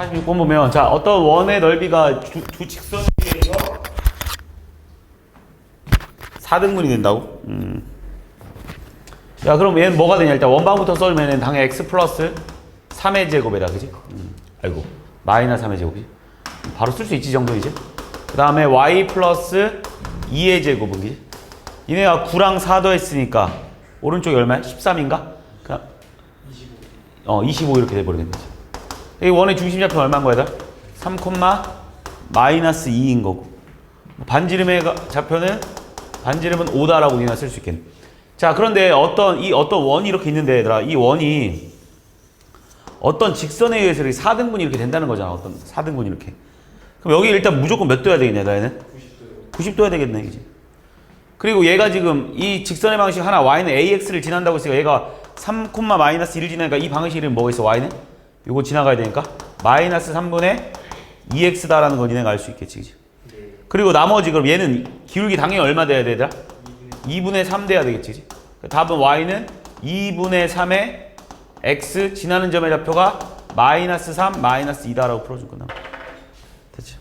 46번 보면 자 어떤 원의 넓이가 두 직선 위에서 4등분이 된다고? 야 그럼 얘는 뭐가 되냐 일단 원방부터 써주면 당연히 x 플러스 3의 제곱이다 그지? 아이고 마이너스 3의 제곱이지 바로 쓸 수 있지 정도 이제 그 다음에 y 플러스 2의 제곱은 그지? 얘네가 9랑 4 더했으니까 오른쪽이 얼마야? 13인가? 25 이렇게 돼버리겠네 이 원의 중심좌표 얼마인 거야? 3, 마이너스 2인 거고 반지름의 좌표는 반지름은 5다라고 니나 쓸 수 있겠네 자 그런데 어떤 원이 이렇게 있는데 얘들아 이 원이 어떤 직선에 의해서 이렇게 4등분이 이렇게 된다는 거잖아 어떤 4등분이 이렇게 그럼 여기 일단 무조건 몇 도야 되겠냐 얘는? 90도야 되겠네 그지? 그리고 얘가 지금 이 직선의 방식 하나 y는 ax를 지난다고 했으니까 얘가 3, 마이너스 1을 지나니까 이 방식 이름이 뭐가 있어 y는? 요거 지나가야 되니까 마이너스 3분의 2x다라는 거 니네가 알 수 있겠지 그지? 그리고 나머지 그럼 얘는 기울기 당연히 얼마 돼야 되더라? 2분의 3 돼야 되겠지 그지? 답은 y는 2분의 3의 x 지나는 점의 좌표가 마이너스 3, 마이너스 2다라고 풀어준 거나 됐지?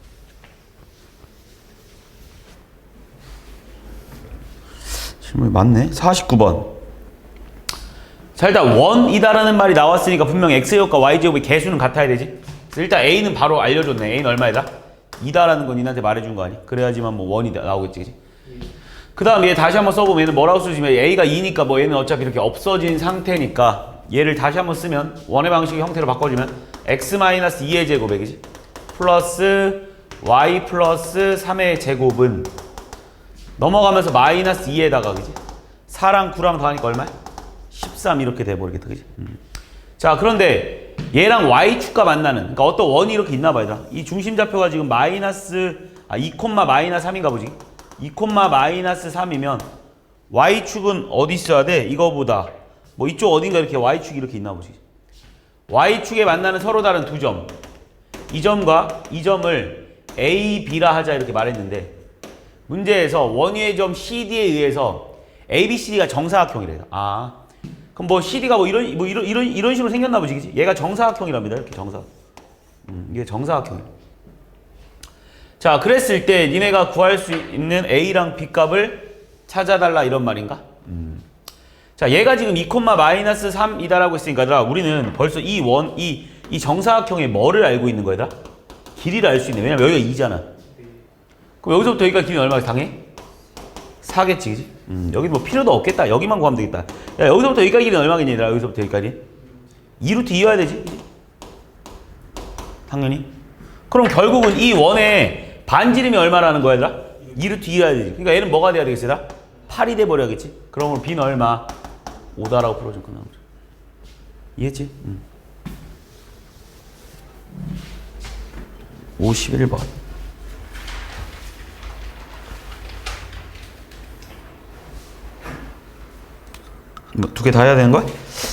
질문이 많네 49번 자 일단 원이다라는 말이 나왔으니까 분명 x제곱과 y제곱의 개수는 같아야 되지 그래서 일단 a는 바로 알려줬네 a는 얼마이다? 2다라는 건 니한테 말해준 거 아니야? 그래야지만 뭐 원이 나오겠지 그지? 그 다음 얘 다시 한번 써보면 얘는 뭐라고 쓰시면 a가 2니까 뭐 얘는 어차피 이렇게 없어진 상태니까 얘를 다시 한번 쓰면 원의 방식의 형태로 바꿔주면 x-2의 제곱에 그지? 플러스 y 플러스 3의 제곱은 넘어가면서 마이너스 2에다가 그지? 4랑 9랑 더하니까 얼마야? 13 이렇게 돼버리겠다 그지? 자 그런데 얘랑 y축과 만나는 그러니까 어떤 원이 이렇게 있나 봐요 이 중심좌표가 지금2, 마이너스 3인가 보지 2, 마이너스 3이면 y축은 어디 있어야 돼? 이거보다 뭐 이쪽 어딘가 이렇게 y축이 이렇게 있나 보지 y축에 만나는 서로 다른 두 점 이 점과 이 점을 a, b라 하자 이렇게 말했는데 문제에서 원위의 점 CD에 의해서 ABCD가 정사각형이래요. 아, 그럼 뭐 CD가 이런 식으로 생겼나 보지, 그치? 얘가 정사각형이랍니다. 이렇게 이게 정사각형이에요. 자, 그랬을 때 니네가 구할 수 있는 A랑 B 값을 찾아달라 이런 말인가? 자, 얘가 지금 2, 마이너스 3이다라고 했으니까 우리는 벌써 이 정사각형의 뭐를 알고 있는 거야? 길이를 알 수 있네. 왜냐면 여기가 2잖아. 그럼 여기서부터 여기가 길이 얼마 당해? 4겠지, 그지? 여기 뭐 필요도 없겠다. 여기만 구하면 되겠다. 야, 여기서부터 여기까지 길이는 얼마겠니? 여기서부터 여기까지? 2루트 2여야 되지, 그지? 당연히. 그럼 결국은 이 원의 반지름이 얼마라는 거야, 얘들아? 2루트 2여야 되지. 그러니까 얘는 뭐가 돼야 되겠어, 얘들아? 8이 돼버려야겠지? 그러면 B는 얼마? 5다라고 풀어줄 거나 보자. 이해했지? 51번. 뭐 두 개 다 해야 되는 거야?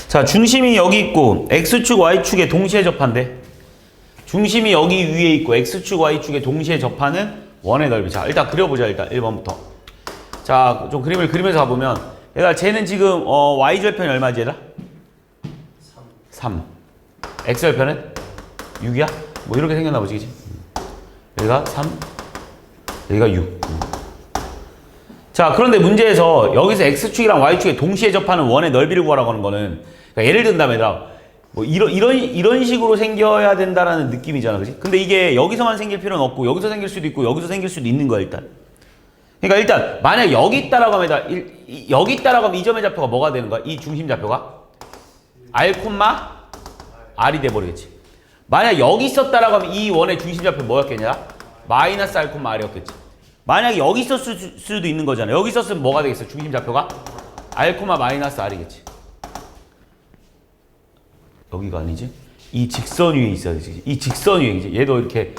자, 중심이 여기 있고 X축, Y축에 동시에 접한대. 중심이 여기 위에 있고 X축, Y축에 동시에 접하는 원의 넓이. 자, 일단 그려보자. 일단 1번부터. 자, 좀 그림을 그리면서 가보면 얘가 쟤는 지금 Y절편이 얼마지, 얘들아? 3. X절편은 6이야? 뭐 이렇게 생겼나 보지, 그치? 여기가 3, 여기가 6. 자, 그런데 문제에서 여기서 X축이랑 Y축에 동시에 접하는 원의 넓이를 구하라고 하는 거는 그러니까 예를 든다면 얘들아 뭐 이런 식으로 생겨야 된다라는 느낌이잖아, 그치? 근데 이게 여기서만 생길 필요는 없고 여기서 생길 수도 있고 여기서 생길 수도 있는 거야, 일단. 그러니까 일단 만약 여기 있다라고 하면 여기 있다라고 하면 이 점의 좌표가 뭐가 되는 거야? 이 중심 좌표가 R, R이 돼버리겠지. 만약 여기 있었다라고 하면 이 원의 중심 좌표 뭐였겠냐? 마이너스 R, R이었겠지. 만약에 여기 있었을 수도 있는 거잖아. 여기 있었으면 뭐가 되겠어? 중심 좌표가 R, 마이너스 R이겠지. 여기가 아니지? 이 직선 위에 있어야지. 이 직선 위에, 이제 얘도 이렇게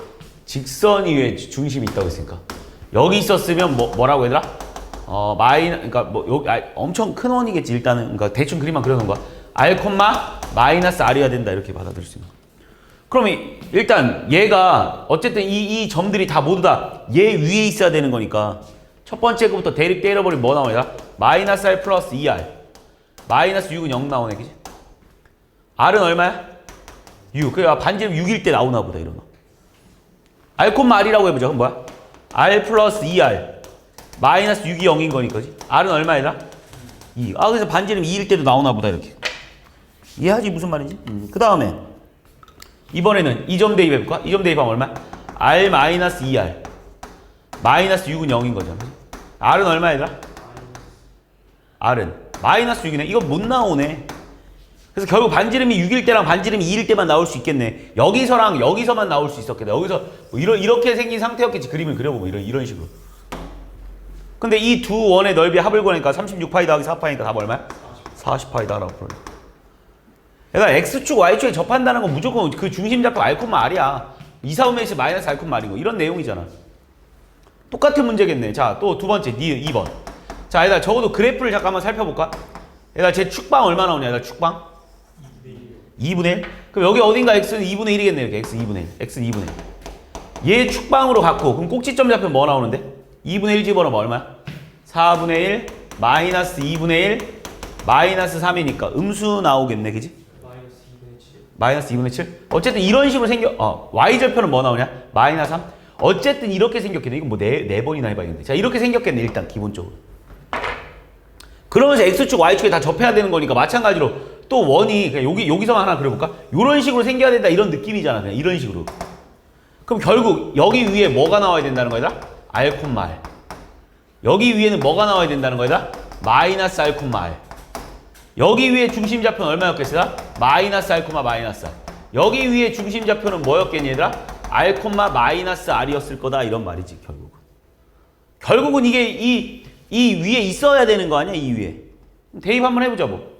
직선 위에 중심이 있다고 했으니까. 여기 있었으면 뭐라고 얘들아? 그러니까 뭐 여기 엄청 큰 원이겠지, 일단은. 그러니까 대충 그림만 그려놓은 거야. R, 마이너스 R이어야 된다. 이렇게 받아들일 수 있는 거야. 그럼 일단 얘가 어쨌든 이 점들이 다 모두 다 얘 위에 있어야 되는 거니까 첫 번째 거부터 대립 때려버리면 뭐 나오냐? 마이너스 R 플러스 2R. 마이너스 6은 0 나오네, 그지? R은 얼마야? 6. 그러니까 반지름 6일 때 나오나 보다 이런 거. R, R이라고 해보자. 그럼 뭐야? R 플러스 2R 마이너스 6이 0인 거니까지. R은 얼마이다? 2. 아 그래서 반지름 2일 때도 나오나 보다 이렇게. 이해하지 무슨 말인지? 그 다음에 이번에는 2점 대입해볼까? 2점 대입하면 얼마? R 마이너스 2R 마이너스 6은 0인 거죠. R은 얼마이다? R은 마이너스 6이네. 이거 못 나오네. 그래서 결국 반지름이 6일 때랑 반지름이 2일 때만 나올 수 있겠네. 여기서랑 여기서만 나올 수 있었겠다. 여기서 뭐 이렇게 생긴 상태였겠지. 그림을 그려보면 이런 식으로. 근데 이 두 원의 넓이 합을 구하니까 36파이 더하기 4파이니까 답 얼마야? 40파이다 라고 그러네. 그러니까 X축, Y축에 접한다는 건 무조건 그 중심좌표 R, R이야. 2, 4, 5 마이너스 R, R인 거. 이런 내용이잖아. 똑같은 문제겠네. 자, 또 두 번째, 2번. 자, 얘들아, 적어도 그래프를 잠깐만 살펴볼까? 얘들아, 제 축방 얼마 나오냐, 얘들아, 축방? 2분의 1? 그럼 여기 어딘가 X는 2분의 1이겠네, 이렇게. X 2분의 1. X는 2분의 1. 얘 축방으로 갖고, 그럼 꼭지점 잡히면 뭐 나오는데? 2분의 1 집어넣으면 얼마야? 4분의 1, 마이너스 2분의 1, 마이너스 3이니까 음수 나오겠네, 그지? 마이너스 2분의 7? 어쨌든 이런 식으로 Y절표는 뭐 나오냐? 마이너스 3? 어쨌든 이렇게 생겼겠네. 이거 뭐 네 번이나 해봐야겠네. 자, 이렇게 생겼겠네, 일단, 기본적으로. 그러면서 X축, Y축에 다 접해야 되는 거니까, 마찬가지로 또 원이, 그냥 여기서만 하나 그려볼까? 이런 식으로 생겨야 된다, 이런 느낌이잖아. 그냥 이런 식으로. 그럼 결국, 여기 위에 뭐가 나와야 된다는 거야? R, R. 여기 위에는 뭐가 나와야 된다는 거야? 마이너스 R, R. 여기 위에 중심좌표는 얼마였겠어? 마이너스 R, 마이너스 R. 여기 위에 중심좌표는 뭐였겠니, 얘들아? R, 마이너스 R이었을 거다, 이런 말이지, 결국은. 결국은 이게 이 위에 있어야 되는 거 아니야, 이 위에. 대입 한번 해보자, 뭐.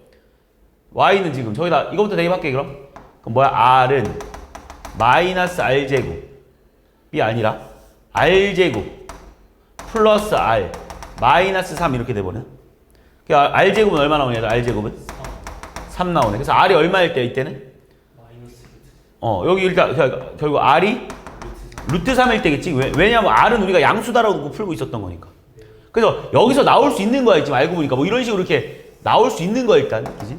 Y는 지금, 저기다, 이거부터 대입할게, 그럼. 그럼 뭐야? R은 마이너스 R제곱이 아니라 R제곱 플러스 R 마이너스 3 이렇게 돼버려. 그러니까 R제곱은 얼마 나오냐? R제곱은? 3 나오네. 그래서 R이 얼마일 때 이때는? 여기 일단 결국 R이 루트 3일 때겠지. 왜냐면 R은 우리가 양수다라고 놓고 풀고 있었던 거니까. 그래서 여기서 나올 수 있는 거야, 지금 알고 보니까. 뭐 이런 식으로 이렇게 나올 수 있는 거야, 일단. 그지?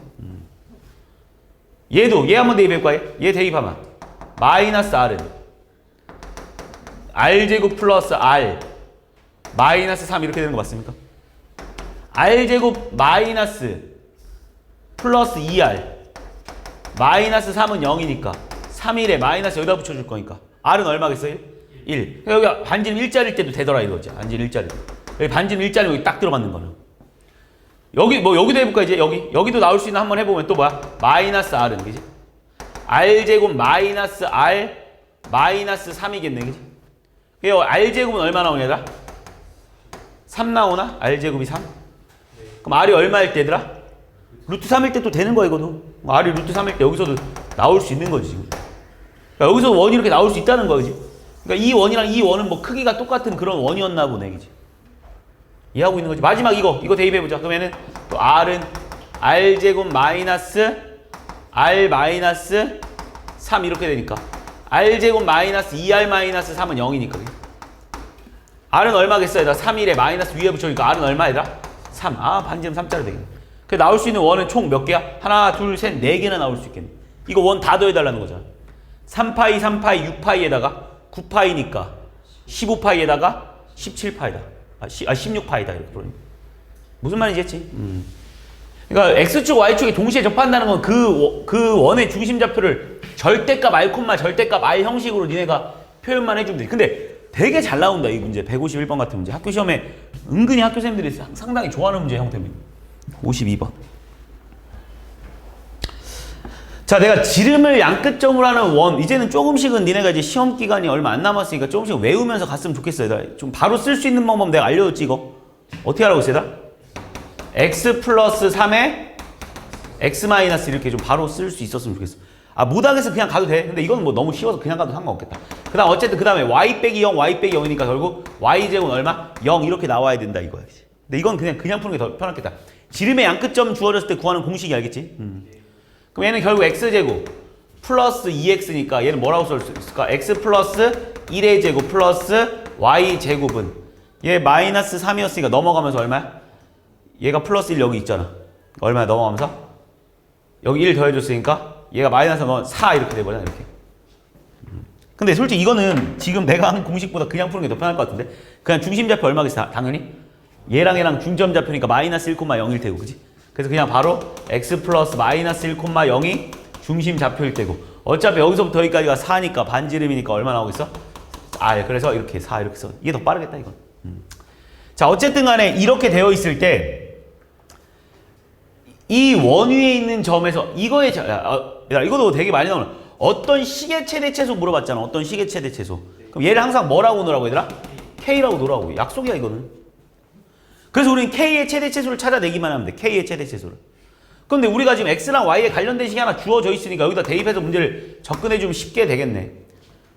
얘 한번 대입해볼까? 얘 대입하면 마이너스 R은 R제곱 플러스 R 마이너스 3 이렇게 되는 거 맞습니까? R제곱 마이너스 플러스 2R 마이너스 3은 0이니까 3일에 마이너스 여기다 붙여줄 거니까 R은 얼마겠어요? 1. 여기 반지름 1자리일 때도 되더라 이거지. 반지름 1자리. 여기 반지름 1자리 여기 딱 들어맞는 거는. 여기도 해볼까 이제? 여기도 나올 수 있는 한번 해보면 또 뭐야? 마이너스 R은 그지? R제곱 마이너스 R 마이너스 3이겠네 그지? R제곱은 얼마 나오냐? 3 나오나? R제곱이 3? 그럼 R이 얼마일 때 얘들아? 루트 3일 때 또 되는 거야 이거도. R이 루트 3일 때 여기서도 나올 수 있는 거지 지금. 그러니까 여기서 원이 이렇게 나올 수 있다는 거지. 그러니까 이 원이랑 이 원은 뭐 크기가 똑같은 그런 원이었나 보네 그지. 이해하고 있는 거지. 마지막 이거 대입해보자. 그러면은 또 R은 R제곱 마이너스 R 마이너스 3 이렇게 되니까 R제곱 마이너스 2R 마이너스 3은 0이니까 R은 얼마겠어? 얘들아 3일에 마이너스 위에 붙여니까 R은 얼마 얘들아? 3. 아 반지름 3자로 되겠네. 그 나올 수 있는 원은 총 몇 개야? 하나 둘 셋 4개나 나올 수 있겠네. 이거 원 다 더해달라는 거잖아. 3파이 3파이 6파이에다가 9파이니까 15파이에다가 17파이다. 16파이다 이렇게 그러니 무슨 말인지 했지? 그러니까 X축, Y축이 동시에 접한다는 건 그 원의 중심좌표를 절대값 R, 절대값 R 형식으로 니네가 표현만 해주면 돼. 근데 되게 잘 나온다 이 문제. 151번 같은 문제. 학교 시험에 은근히 학교생들이 상당히 좋아하는 문제 형태입니다. 52번. 자, 내가 지름을 양끝점으로 하는 원, 이제는 조금씩은 니네가 이제 시험 기간이 얼마 안 남았으니까 조금씩 외우면서 갔으면 좋겠어요. 좀 바로 쓸 수 있는 방법 내가 알려줬지 이거. 어떻게 하라고 했어? x 플러스 3에 x 마이너스 이렇게 좀 바로 쓸 수 있었으면 좋겠어. 아, 못하겠어 그냥 가도 돼. 근데 이건 뭐 너무 쉬워서 그냥 가도 상관없겠다. 그 다음 어쨌든 그 다음에 y 빼기 0, y 빼기 0이니까 결국 y제곱은 얼마? 0 이렇게 나와야 된다 이거야. 근데 이건 그냥 푸는 게 더 편하겠다. 지름의 양끝점 주어졌을 때 구하는 공식이 알겠지? 그럼 얘는 결국 x제곱 플러스 2x니까 얘는 뭐라고 쓸 수 있을까? x 플러스 1의 제곱 플러스 y제곱은 얘 마이너스 3이었으니까 넘어가면서 얼마야? 얘가 플러스 1 여기 있잖아. 얼마야 넘어가면서? 여기 1 더해줬으니까 얘가 마이너스 뭐 4 이렇게 돼버려 이렇게. 근데 솔직히 이거는 지금 내가 한 공식보다 그냥 푸는 게 더 편할 것 같은데 그냥 중심좌표 얼마겠어? 당연히 얘랑 얘랑 중점좌표니까 마이너스 1,0일 테고 그지? 그래서 그냥 바로 x 플러스 마이너스 1,0이 중심좌표일 테고 어차피 여기서부터 여기까지가 4니까 반지름이니까 얼마 나오겠어? 그래서 이렇게 4 이렇게 써. 이게 더 빠르겠다 이건. 자 어쨌든 간에 이렇게 되어 있을 때 이 원 위에 있는 점에서 이거에 이것도 되게 많이 나오는 어떤 식의 최대 최소 물어봤잖아. 어떤 식의 최대 최소. 그럼 얘를 항상 뭐라고 놓으라고 얘들아? K라고 놓으라고. 약속이야 이거는. 그래서 우리는 K의 최대 최소를 찾아내기만 하면 돼. K의 최대 최소를. 그런데 우리가 지금 X랑 Y에 관련된 식이 하나 주어져 있으니까 여기다 대입해서 문제를 접근해주면 쉽게 되겠네.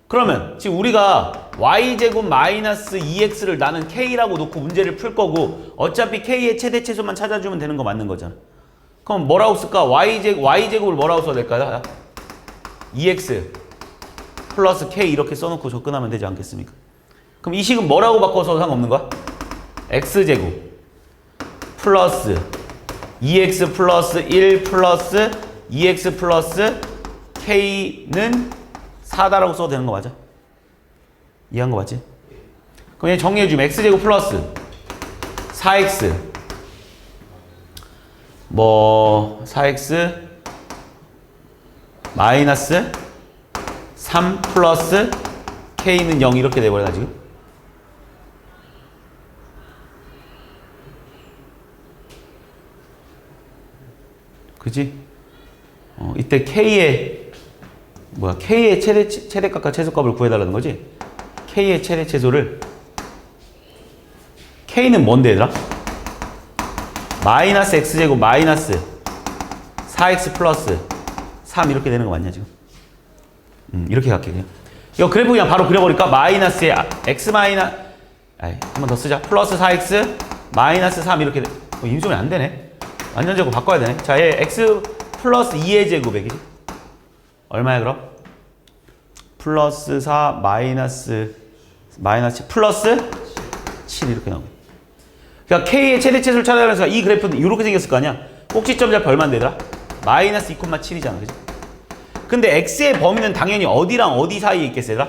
그러면 지금 우리가 Y제곱 마이너스 2X를 나는 K라고 놓고 문제를 풀 거고 어차피 K의 최대 최소만 찾아주면 되는 거 맞는 거잖아. 그럼 뭐라고 쓸까? Y제곱을 뭐라고 써야 될까요? 2x 플러스 k 이렇게 써놓고 접근하면 되지 않겠습니까? 그럼 이 식은 뭐라고 바꿔서 상관없는 거야? x제곱 플러스 2x 플러스 1 플러스 2x 플러스 k는 4다라고 써도 되는 거 맞아? 이해한 거 맞지? 그럼 얘 정리해주면 x제곱 플러스 4x 4x 마이너스 3 플러스 k는 0 이렇게 돼버려 지금. 그지? 이때 k의 최대값과 최소값을 구해달라는 거지? k의 최대 최소를 k는 뭔데 얘들아? 마이너스 x제곱 마이너스 4x 플러스 3 이렇게 되는 거 맞냐 지금? 이렇게 갈게 그냥. 이거 그래프 그냥 바로 그려버릴까? 마이너스에 x 마이너스 한 번 더 쓰자. 플러스 4x 마이너스 3 이렇게 돼. 인수분해 안 되네. 완전 제곱 바꿔야 되네. 자, 얘 x 플러스 2의 제곱이지. 얼마야 그럼? 플러스 4 마이너스 플러스 7 이렇게 나오고. 그러니까 k의 최대 최소를 찾아내면서 이 그래프는 이렇게 생겼을 거 아니야? 꼭지점 잡 얼마인데 얘들아? 마이너스 2,7이잖아. 그지? 근데 x의 범위는 당연히 어디랑 어디 사이에 있겠어 얘들아?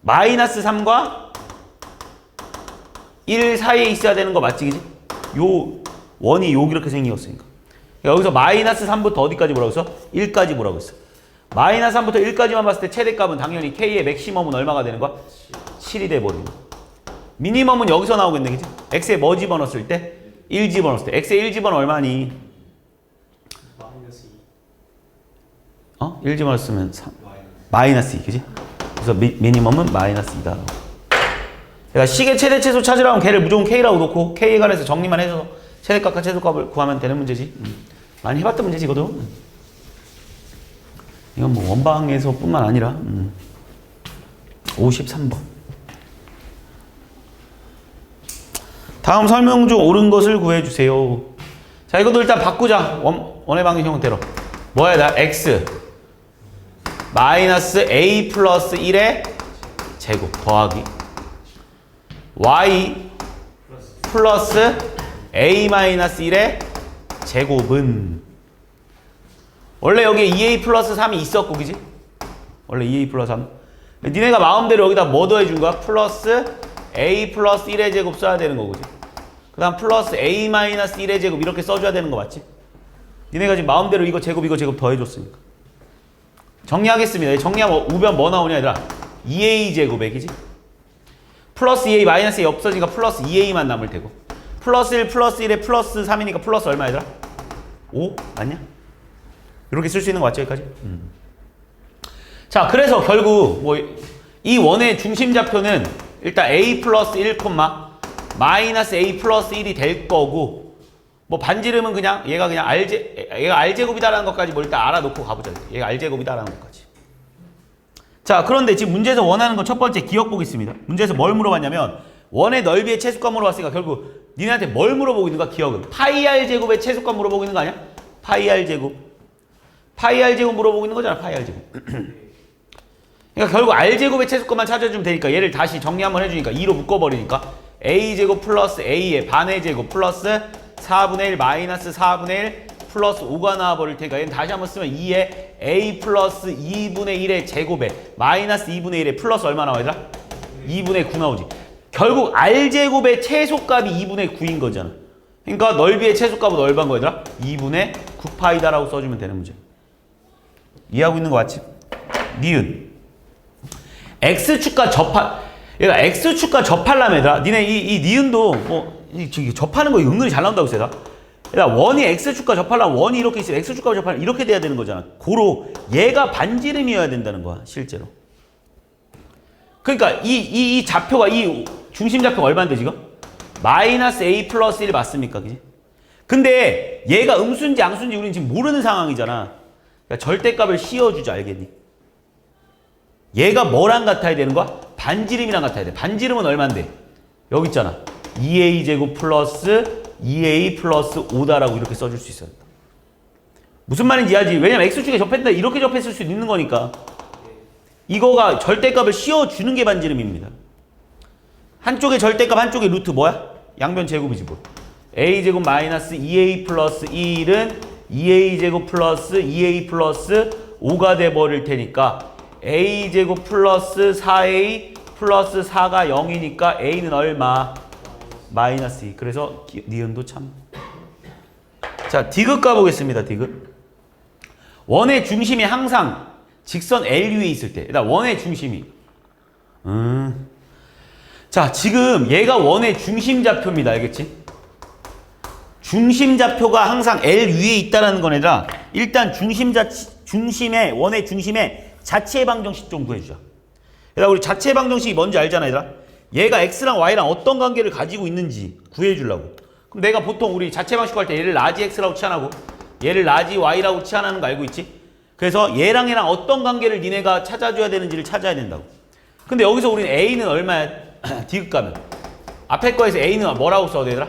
마이너스 3과 1 사이에 있어야 되는 거 맞지? 그지? 요 원이 이렇게 생겼으니까. 여기서 마이너스 3부터 어디까지 보라고 했어? 1까지 보라고 했어. 마이너스 3부터 1까지만 봤을 때 최대값은 당연히 k의 맥시멈은 얼마가 되는 거야? 7이 돼버리는 거야. 미니멈은 여기서 나오겠네. 그지? x에 뭐 집어넣었을 때? 1 집어넣었을 때. x에 1 집어넣으면 얼마니? 마이너스 2. 1 집어넣었으면 3. 마이너스 2. 그지? 그래서 미니멈은 마이너스 2다. 그러니까 식의 최대 최소 찾으라면 걔를 무조건 k라고 놓고 k에 관해서 정리만 해서 최대값과 최소값을 구하면 되는 문제지. 많이 해봤던 문제지 이거도. 이건 뭐 원방에서 뿐만 아니라 53번. 다음 설명 중 옳은 것을 구해주세요. 자, 이것도 일단 바꾸자. 원의 방식 형태로. 뭐야, 나 x 마이너스 a 플러스 1의 제곱 더하기 y 플러스 a 마이너스 1의 제곱은 원래 여기에 2a 플러스 3이 있었고, 그지? 원래 2a 플러스 3. 니네가 마음대로 여기다 뭐 더해준 거야? 플러스 a 플러스 1의 제곱 써야 되는 거고, 그지? 그 다음 플러스 a 마이너스 1의 제곱 이렇게 써줘야 되는 거 맞지? 니네가 지금 마음대로 이거 제곱 더해줬으니까. 정리하겠습니다. 정리하면 우변 뭐 나오냐 얘들아? 2a 제곱에, 그지? 플러스 2a 마이너스 a 없어지니까 플러스 2a만 남을 테고 플러스 1 플러스 1에 플러스 3이니까 플러스 얼마 얘들아? 5? 맞냐? 이렇게 쓸 수 있는 거 맞죠 여기까지? 자, 그래서 결국 뭐 이 원의 중심좌표는 일단 a 플러스 1, 마이너스 a 플러스 1이 될 거고, 뭐 반지름은 그냥 얘가 r제곱이다라는 것까지 뭐 일단 알아놓고 가보자. 얘가 r제곱이다라는 것까지. 자, 그런데 지금 문제에서 원하는 건 첫 번째 기억 보겠습니다. 문제에서 뭘 물어봤냐면 원의 넓이의 최소값 물어봤으니까 결국 니네한테 뭘 물어보고 있는 거야? 기억은 파이 r제곱의 최소값 물어보고 있는 거 아니야? 파이 r제곱 물어보고 있는 거잖아. 파이 r제곱. 그러니까 결국 r제곱의 최소값만 찾아주면 되니까 얘를 다시 정리 한번 해주니까 2로 묶어버리니까 a제곱 플러스 a의 반의 제곱 플러스 4분의 1 마이너스 4분의 1 플러스 5가 나와버릴 테니까 얘는 다시 한번 쓰면 2에 a 플러스 2분의 1의 제곱에 마이너스 2분의 1에 플러스 얼마 나와 얘들아? 2분의 9 나오지. 결국 r제곱의 최소값이 2분의 9인 거잖아. 그러니까 넓이의 최소값은 얼마인 거야 얘들아? 2분의 9파이다라고 써주면 되는 문제. 이해하고 있는 거 맞지? 니은 x축과 얘가 x축과 접하려면 얘들아 니네 이 니은도 뭐 접하는 거 은근히 잘 나온다고 했어 얘들아. 원이 x축과 접하려면 원이 이렇게 있으면 x축과 접하려면 이렇게 돼야 되는 거잖아. 고로 얘가 반지름이어야 된다는 거야 실제로. 그러니까 이 좌표가 이 중심 좌표가 얼마인데 지금? 마이너스 a 플러스 1 맞습니까? 그지? 근데 얘가 음수인지 양수인지 우리는 지금 모르는 상황이잖아. 그러니까 절대값을 씌워주자. 알겠니? 얘가 뭐랑 같아야 되는 거야? 반지름이랑 같아야 돼. 반지름은 얼만데? 여기 있잖아. 2a제곱 플러스 2a 플러스 5다라고 이렇게 써줄 수 있어요. 무슨 말인지 이해하지? 왜냐면 x축에 접했다 이렇게 접했을 수 있는 거니까. 이거가 절대값을 씌워주는 게 반지름입니다. 한쪽에 절대값 한쪽에 루트 뭐야? 양변 제곱이지 뭐. a제곱 마이너스 2a 플러스 1은 2a제곱 플러스 2a 플러스 5가 돼버릴 테니까 a제곱 플러스 4a 플러스 4가 0이니까 a는 얼마? 마이너스 2. 그래서 니은도 참. 자, 디귿 가보겠습니다. 디귿. 원의 중심이 항상 직선 L 위에 있을 때. 일단 원의 중심이. 자, 지금 얘가 원의 중심 좌표입니다. 알겠지? 중심 좌표가 항상 L 위에 있다라는 건 얘들아. 일단 원의 중심의 자체 방정식 좀 구해주자. 얘들아, 우리 자체 방정식이 뭔지 알잖아, 얘들아. 얘가 x랑 y랑 어떤 관계를 가지고 있는지 구해주려고. 그럼 내가 보통 우리 자체 방식 할 때 얘를 라지 x라고 치환하고 얘를 라지 y라고 치환하는 거 알고 있지? 그래서 얘랑 어떤 관계를 니네가 찾아줘야 되는지를 찾아야 된다고. 근데 여기서 우리는 a는 얼마야? 디귿 가면 앞에 거에서 a는 뭐라고 써야 되더라?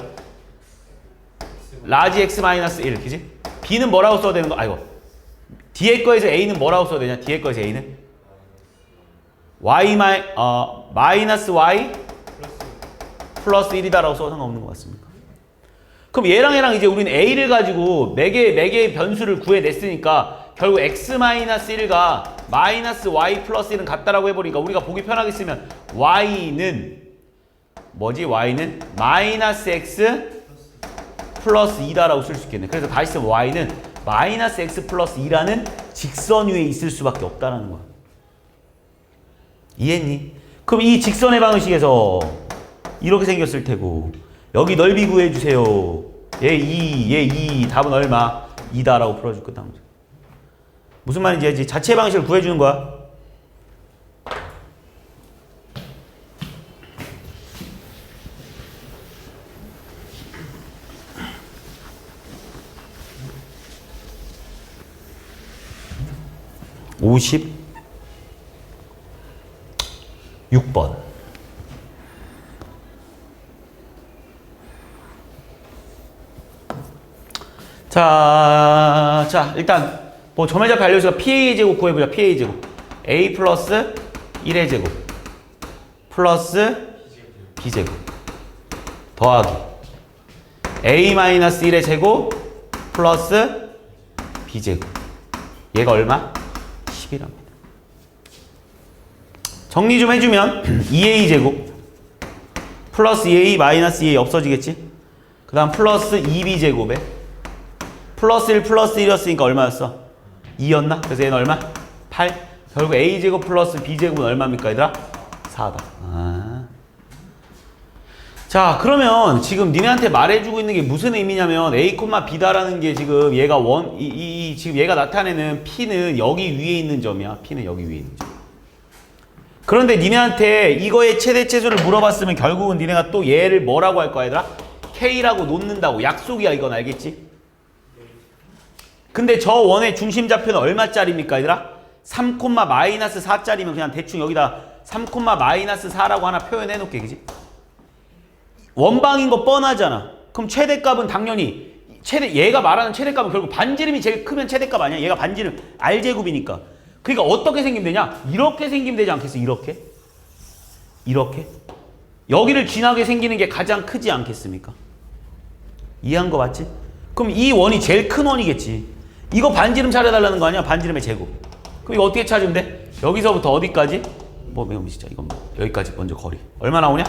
라지 x 마이너스 1, 그지? b는 뭐라고 써야 되는 거? 아이고. 뒤에 거에서 a는 뭐라고 써야 되냐? 뒤에 거에서 a는 마이너스 y 플러스 1이다라고 써도 상관없는 것 같습니까? 그럼 얘랑 이제 우리는 a를 가지고 매개의 변수를 구해냈으니까 결국 x-1과 마이너스 y 플러스 1은 같다라고 해버리니까 우리가 보기 편하게 쓰면 y는 뭐지? y는 마이너스 x 플러스 2다라고 쓸 수 있겠네. 그래서 다시 쓰면 y는 마이너스 x 플러스 2라는 직선 위에 있을 수밖에 없다는 거야. 이해했니? 그럼 이 직선의 방식에서 이렇게 생겼을 테고 여기 넓이 구해주세요. 얘 2, 얘 2, 답은 얼마? 2다라고 풀어줄 거다. 무슨 말인지 알지? 자체 방식을 구해주는 거야. (56번) 자, 일단 뭐 점의 좌표 알려주니까 PA 제곱 구해보자. PA 제곱 A 플러스 1의 제곱 플러스 B 제곱 더하기 A 마이너스 1의 제곱 플러스 B 제곱. 얘가 얼마? 10이랍니다. 정리 좀 해주면 2A 제곱 플러스 2A 마이너스 2A 없어지겠지? 그 다음 플러스 2B 제곱에 플러스 1 플러스 1이었으니까 얼마였어? 2였나? 그래서 얘는 얼마? 8. 결국 A제곱 플러스 B제곱은 얼마입니까 얘들아? 4다. 자, 그러면 지금 니네한테 말해주고 있는 게 무슨 의미냐면 A, B다라는 게 지금 얘가 지금 얘가 나타내는 P는 여기 위에 있는 점이야. P는 여기 위에 있는 점. 그런데 니네한테 이거의 최대 최소를 물어봤으면 결국은 니네가 또 얘를 뭐라고 할 거야 얘들아? K라고 놓는다고. 약속이야 이건. 알겠지? 근데 저 원의 중심 좌표는 얼마짜리입니까 얘들아? 3, 마이너스 4짜리면 그냥 대충 여기다 3, 마이너스 4라고 하나 표현해 놓게. 그지? 원방인 거 뻔하잖아. 그럼 최대값은 당연히 얘가 말하는 최대값은 결국 반지름이 제일 크면 최대값 아니야? 얘가 반지름 R제곱이니까. 그러니까 어떻게 생기면 되냐? 이렇게 생기면 되지 않겠어? 이렇게? 여기를 지나게 생기는 게 가장 크지 않겠습니까? 이해한 거 맞지? 그럼 이 원이 제일 큰 원이겠지. 이거 반지름 찾아달라는 거 아니야? 반지름의 제곱. 그럼 이거 어떻게 찾으면 돼? 여기서부터 어디까지? 뭐 매우 진짜 이건 뭐 여기까지 먼저 거리. 얼마 나오냐?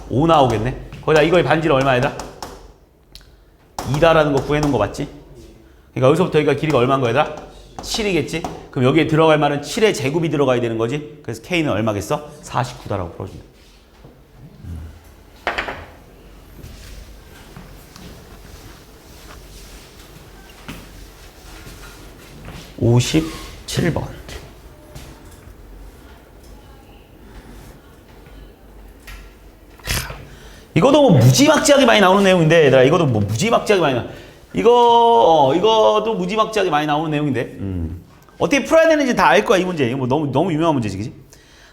5 나오겠네. 거기다 이거의 반지름 얼마이다? 2다라는 거 구해놓은 거 맞지? 그러니까 여기서부터 여기가 길이가 얼마인 거야? 7이겠지? 그럼 여기에 들어갈 말은 7의 제곱이 들어가야 되는 거지? 그래서 K는 얼마겠어? 49다라고 풀어준다. 57번. 이것도 뭐 무지막지하게 많이 나오는 내용인데, 얘들아, 이것도 뭐 무지막지하게 많이 이것도 무지막지하게 많이 나오는 내용인데, 어떻게 풀어야 되는지 다 알 거야, 이 문제. 이거 뭐 너무 유명한 문제지, 그지?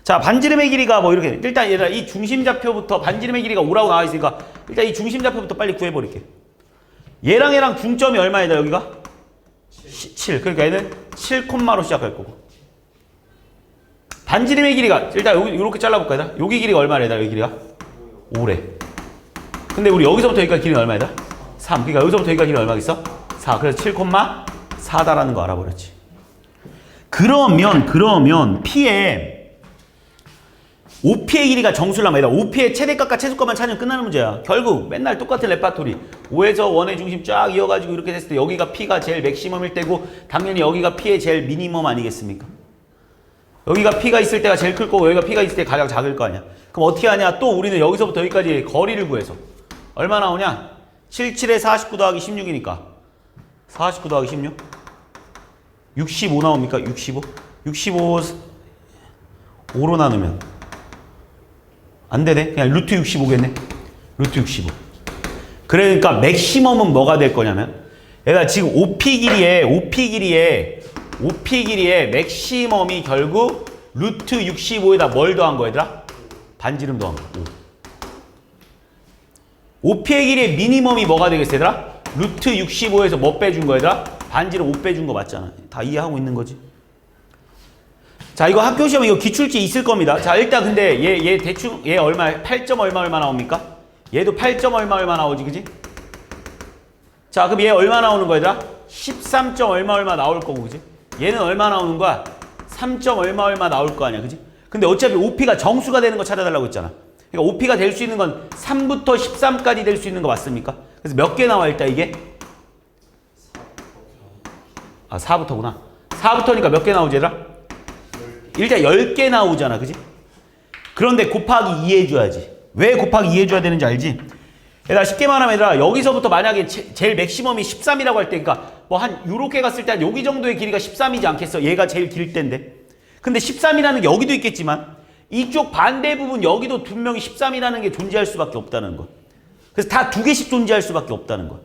자, 반지름의 길이가 뭐 이렇게. 일단 얘들아, 이 중심좌표부터 반지름의 길이가 5라고 나와 있으니까, 일단 이 중심좌표부터 빨리 구해버릴게. 얘랑 얘랑 중점이 얼마이다, 여기가? 7. 그러니까 얘는 7콤마로 시작할 거고. 반지름의 길이가, 일단 여기, 이렇게 잘라볼까, 얘들아? 여기 길이가 얼마래, 얘들아, 여기 길이가? 5래. 근데 우리 여기서부터 여기까지 길이가 얼마이다? 3. 그러니까 여기서부터 여기까지 길이가 얼마겠어? 4. 그래서 7,4다라는 거 알아버렸지. 그러면 P의 OP의 길이가 정수란 말이다. OP의 최대값과 최소값만 찾으면 끝나는 문제야. 결국 맨날 똑같은 레파토리. 5에서 1의 중심 쫙 이어가지고 이렇게 됐을 때 여기가 P가 제일 맥시멈일 때고 당연히 여기가 P의 제일 미니멈 아니겠습니까? 여기가 P가 있을 때가 제일 클 거고 여기가 P가 있을 때 가장 작을 거 아니야. 그럼 어떻게 하냐? 또 우리는 여기서부터 여기까지 거리를 구해서 얼마 나오냐? 77에 49 더하기 16이니까 49 더하기 16? 65 나옵니까? 65? 65 5로 나누면 안 되네? 그냥 루트 65겠네? 루트 65. 그러니까 맥시멈은 뭐가 될 거냐면 얘가 지금 OP 길이에 맥시멈이 결국 루트 65에다 뭘 더한 거야, 얘들아? 반지름 더한 거. OP의 길이의 미니멈이 뭐가 되겠어, 얘들아? 루트 65에서 뭐 빼준 거야, 얘들아? 반지름 5 빼준 거 맞잖아. 다 이해하고 있는 거지. 자, 이거 학교 시험에 이거 기출지 있을 겁니다. 자, 일단 근데 얘 대충 얘 얼마 8점 얼마 나옵니까? 얘도 8점 얼마 나오지, 그지? 자, 그럼 얘 얼마 나오는 거야, 얘들아? 13점 얼마 나올 거고, 그지? 얘는 얼마 나오는 거야? 3점 얼마 나올 거 아니야, 그지? 근데 어차피 OP가 정수가 되는 거 찾아달라고 했잖아. 그러니까 OP가 될 수 있는 건 3부터 13까지 될 수 있는 거 맞습니까? 그래서 몇 개 나와, 일단 이게? 4부터구나. 4부터니까 몇 개 나오지, 얘들아? 일단 10개 나오잖아, 그지? 그런데 곱하기 2 해줘야지. 왜 곱하기 2 해줘야 되는지 알지? 얘들아, 쉽게 말하면 얘들아, 여기서부터 만약에 제일 맥시멈이 13이라고 할 때, 그러니까 뭐 한 요렇게 갔을 때 한 여기 정도의 길이가 13이지 않겠어? 얘가 제일 길 텐데. 근데 13이라는 게 여기도 있겠지만 이쪽 반대 부분 여기도 분명히 13이라는 게 존재할 수밖에 없다는 거. 그래서 다 2개씩 존재할 수밖에 없다는 거.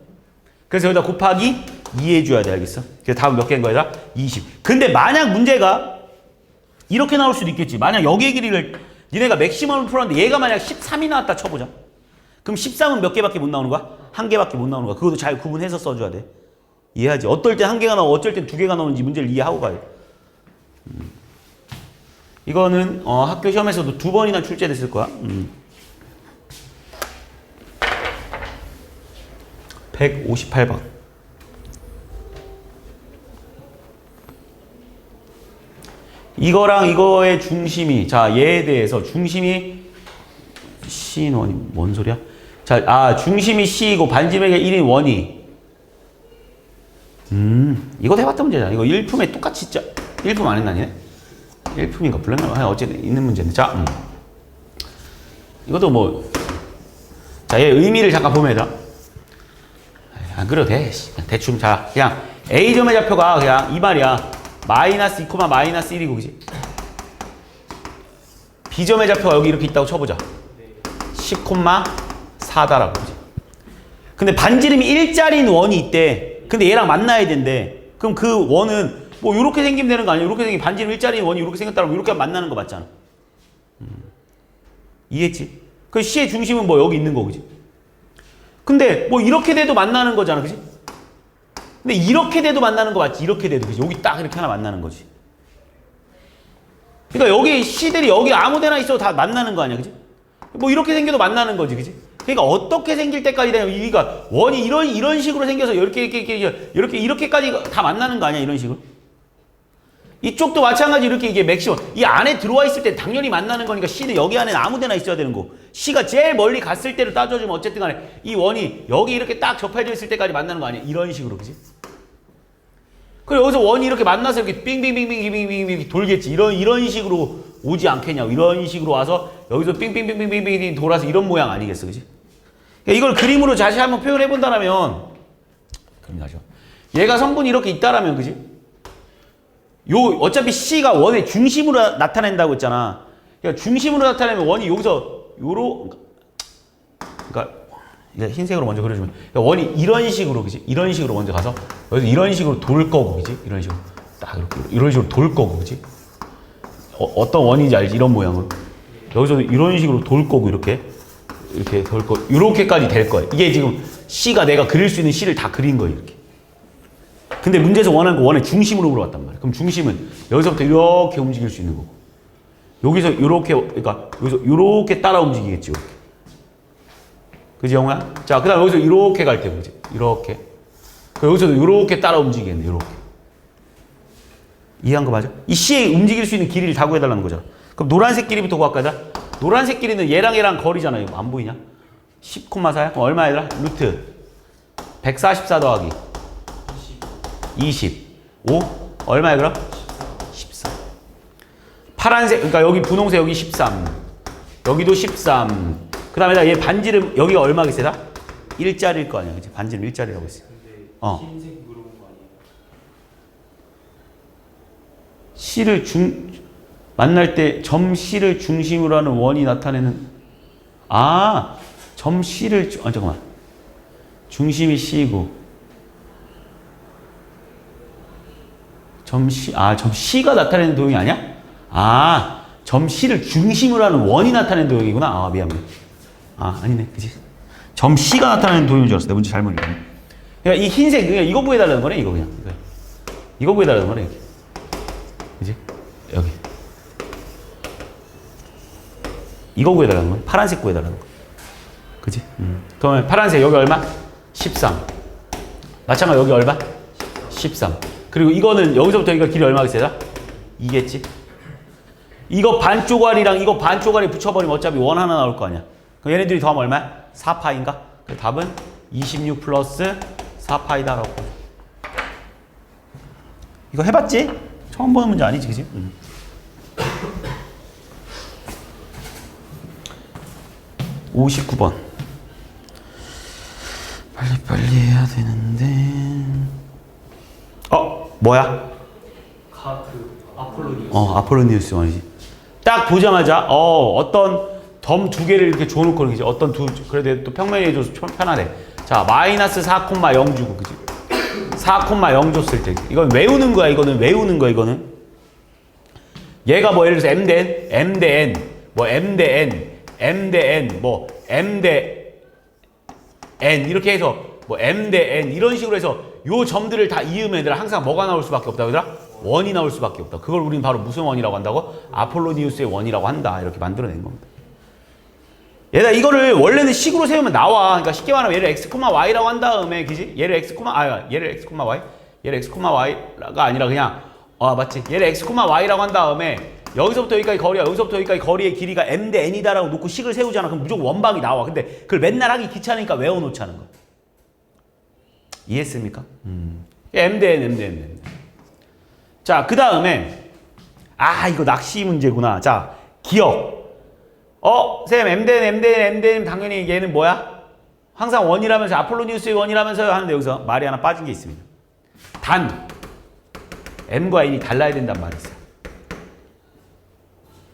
그래서 여기다 곱하기 2 해줘야 돼, 알겠어? 그래서 답은 몇 개인 거야, 얘들아? 20. 근데 만약 문제가 이렇게 나올 수도 있겠지. 만약 여기의 길이를 니네가 맥시멈을 풀었는데 얘가 만약 13이 나왔다 쳐보자. 그럼 13은 몇 개밖에 못 나오는 거야? 1개밖에 못 나오는 거야. 그것도 잘 구분해서 써줘야 돼. 이해하지? 어떨 땐 1개가 나오고 어쩔 땐 2개가 나오는지 문제를 이해하고 가야 돼. 이거는 학교 시험에서도 2번이나 출제됐을 거야. 158번. 이거랑 이거의 중심이, 자, 얘에 대해서 중심이 C인 원이 뭔 소리야? 자, 중심이 C이고 반지름의 1인 원이. 이거 해봤던 문제잖아. 이거 1품에 똑같이 진짜 1품 안 했나니네? 1품인가 불렀나? 어쨌든 있는 문제인데. 자, 이것도 뭐, 자, 얘 의미를 잠깐 보면 얘들아. 안 그래도 돼. 대충. 자, 그냥 A점의 좌표가 그냥 이 말이야. 마이너스 2, 마이너스 1이고, 그지? B점의 좌표가 여기 이렇게 있다고 쳐보자. 10,4다라고, 그지? 근데 반지름이 1짜리인 원이 있대. 근데 얘랑 만나야 된대. 그럼 그 원은 뭐 이렇게 생기면 되는 거 아니야? 이렇게 생긴 반지름 1짜리인 원이 이렇게 생겼다면 이렇게 만나는 거 맞잖아. 이해했지? 그 C의 중심은 뭐 여기 있는 거, 그지? 근데 뭐 이렇게 돼도 만나는 거잖아, 그지? 근데 이렇게 돼도 만나는 거 맞지? 이렇게 돼도, 그지? 여기 딱 이렇게 하나 만나는 거지. 그러니까 여기 C들이 여기 아무 데나 있어도 다 만나는 거 아니야, 그지? 뭐 이렇게 생겨도 만나는 거지, 그지? 그러니까 어떻게 생길 때까지 되냐면 그러니까 원이 이런 식으로 생겨서 이렇게까지 다 만나는 거 아니야 이런 식으로. 이쪽도 마찬가지 이렇게 이게 맥시멈 이 안에 들어와 있을 때 당연히 만나는 거니까 C는 여기 안에 아무데나 있어야 되는 거. C가 제일 멀리 갔을 때를 따져주면 어쨌든 간에 이 원이 여기 이렇게 딱 접해져 있을 때까지 만나는 거 아니야 이런 식으로 그지? 그리고 여기서 원이 이렇게 만나서 이렇게 빙빙빙빙빙빙빙 돌겠지 이런 식으로 오지 않겠냐고 이런 식으로 와서 여기서 빙빙빙빙빙빙 돌아서 이런 모양 아니겠어 그지? 그러니까 이걸 그림으로 다시 한번 표현해 본다라면 그럼 다시 얘가 성분이 이렇게 있다라면 그지? 어차피 C가 원의 중심으로 나타낸다고 했잖아. 그러니까 중심으로 나타내면 원이 여기서 그러니까 흰색으로 먼저 그려주면 그러니까 원이 이런 식으로 그지? 이런 식으로 먼저 가서 여기서 이런 식으로 돌 거고 그지? 이런 식으로 딱 이런 식으로 돌 거고 그지? 어떤 원인지 알지? 이런 모양으로 여기서 이런 식으로 돌 거고 이렇게 돌 거 이렇게까지 될 거야. 이게 지금 C가 내가 그릴 수 있는 C를 다 그린 거야 이렇게. 근데 문제에서 원하는 거 원의 중심으로 물어봤단 말이야. 그럼 중심은 여기서부터 이렇게 움직일 수 있는 거고 여기서 이렇게 그러니까 여기서 이렇게 따라 움직이겠지 이렇게. 그지 영호야? 자 그다음 여기서 이렇게 갈 때 그지? 이렇게. 여기서도 이렇게 따라 움직이겠네 이렇게. 이해한 거 맞아? 이 C에 움직일 수 있는 길이를 다 구해달라는 거잖아. 그럼 노란색 길이부터 구할까자? 노란색 길이는 얘랑 거리잖아. 이거 안 보이냐? 10,4야? 그럼 얼마 얘들아? 루트 144 더하기 25 얼마야 그럼? 13 파란색 그러니까 여기 분홍색 여기 13 여기도 13 그 다음에 얘 반지름 여기가 얼마겠어요? 1짜리일 거 아니야 그치? 반지름 1짜리라고 했어. 흰색 물어본 거 아니에요? C를 만날 때 점 C를 중심으로 하는 원이 나타내는 점 C를 잠깐만 중심이 C고 점 C가 나타내는 도형이 아니야? 점 C를 중심으로 하는 원이 나타내는 도형이구나. 미안. 아니네. 그지? 점 C가 나타내는 도형인 줄 알았어. 내가 문제 잘못 읽었네. 그러니까 이 흰색, 그냥 이거 구해달라는 거네, 이거 그냥. 이거 구해달라는 거네, 이렇게. 그지? 여기. 이거 구해달라는 거네. 파란색 구해달라는 거. 그지? 그러면 파란색 여기 얼마? 13. 마찬가지로 여기 얼마? 13. 그리고 이거는 여기서부터 여기가 길이 얼마겠어요? 이겠지? 이거 반 쪼가리랑 이거 반 쪼가리 붙여버리면 어차피 원 하나 나올 거 아니야. 그럼 얘네들이 더하면 얼마야? 4파인가? 그 답은 26 플러스 4파이다라고. 이거 해봤지? 처음 보는 문제 아니지, 그지? 59번. 빨리빨리 해야 되는데. 뭐야? 아폴로니우스. 아폴로니우스 원이지. 딱 보자마자 어떤 점 두 개를 이렇게 줘놓고 그러지. 어떤 그래도 또 평면에 해줘서 편하대. 자, 마이너스 4,0 주고 그지? 4,0 줬을 때 이건 외우는 거야. 이거는 외우는 거야. 이거는 얘가 뭐 예를 들어서 m 대 n, 뭐 m 대 n, 뭐 m 대 n 이렇게 해서 뭐 m 대 n 이런 식으로 해서 요 점들을 다 이으면 얘들아 항상 뭐가 나올 수밖에 없다. 얘들아 원이 나올 수밖에 없다. 그걸 우리는 바로 무슨 원이라고 한다고? 아폴로니우스의 원이라고 한다. 이렇게 만들어낸 겁니다. 얘들아 이거를 원래는 식으로 세우면 나와. 그러니까 쉽게 말하면 얘를 x, y라고 한 다음에 그지? 얘를 x, y 얘를 x, y가 아니라 그냥 맞지? 얘를 x, y라고 한 다음에 여기서부터 여기까지 거리야. 여기서부터 여기까지 거리의 길이가 m 대 n이다라고 놓고 식을 세우잖아. 그럼 무조건 원방이 나와. 근데 그걸 맨날 하기 귀찮으니까 외워놓자는 거야. 이해했습니까? m 대 n. 자, 그 다음에 이거 낚시 문제구나. 자, 기억. 쌤 m 대 n 당연히 얘는 뭐야? 항상 원이라면서 아폴로니우스의 원이라면서요 하는데 여기서 말이 하나 빠진 게 있습니다. 단 m과 n이 달라야 된다는 말이 있어요.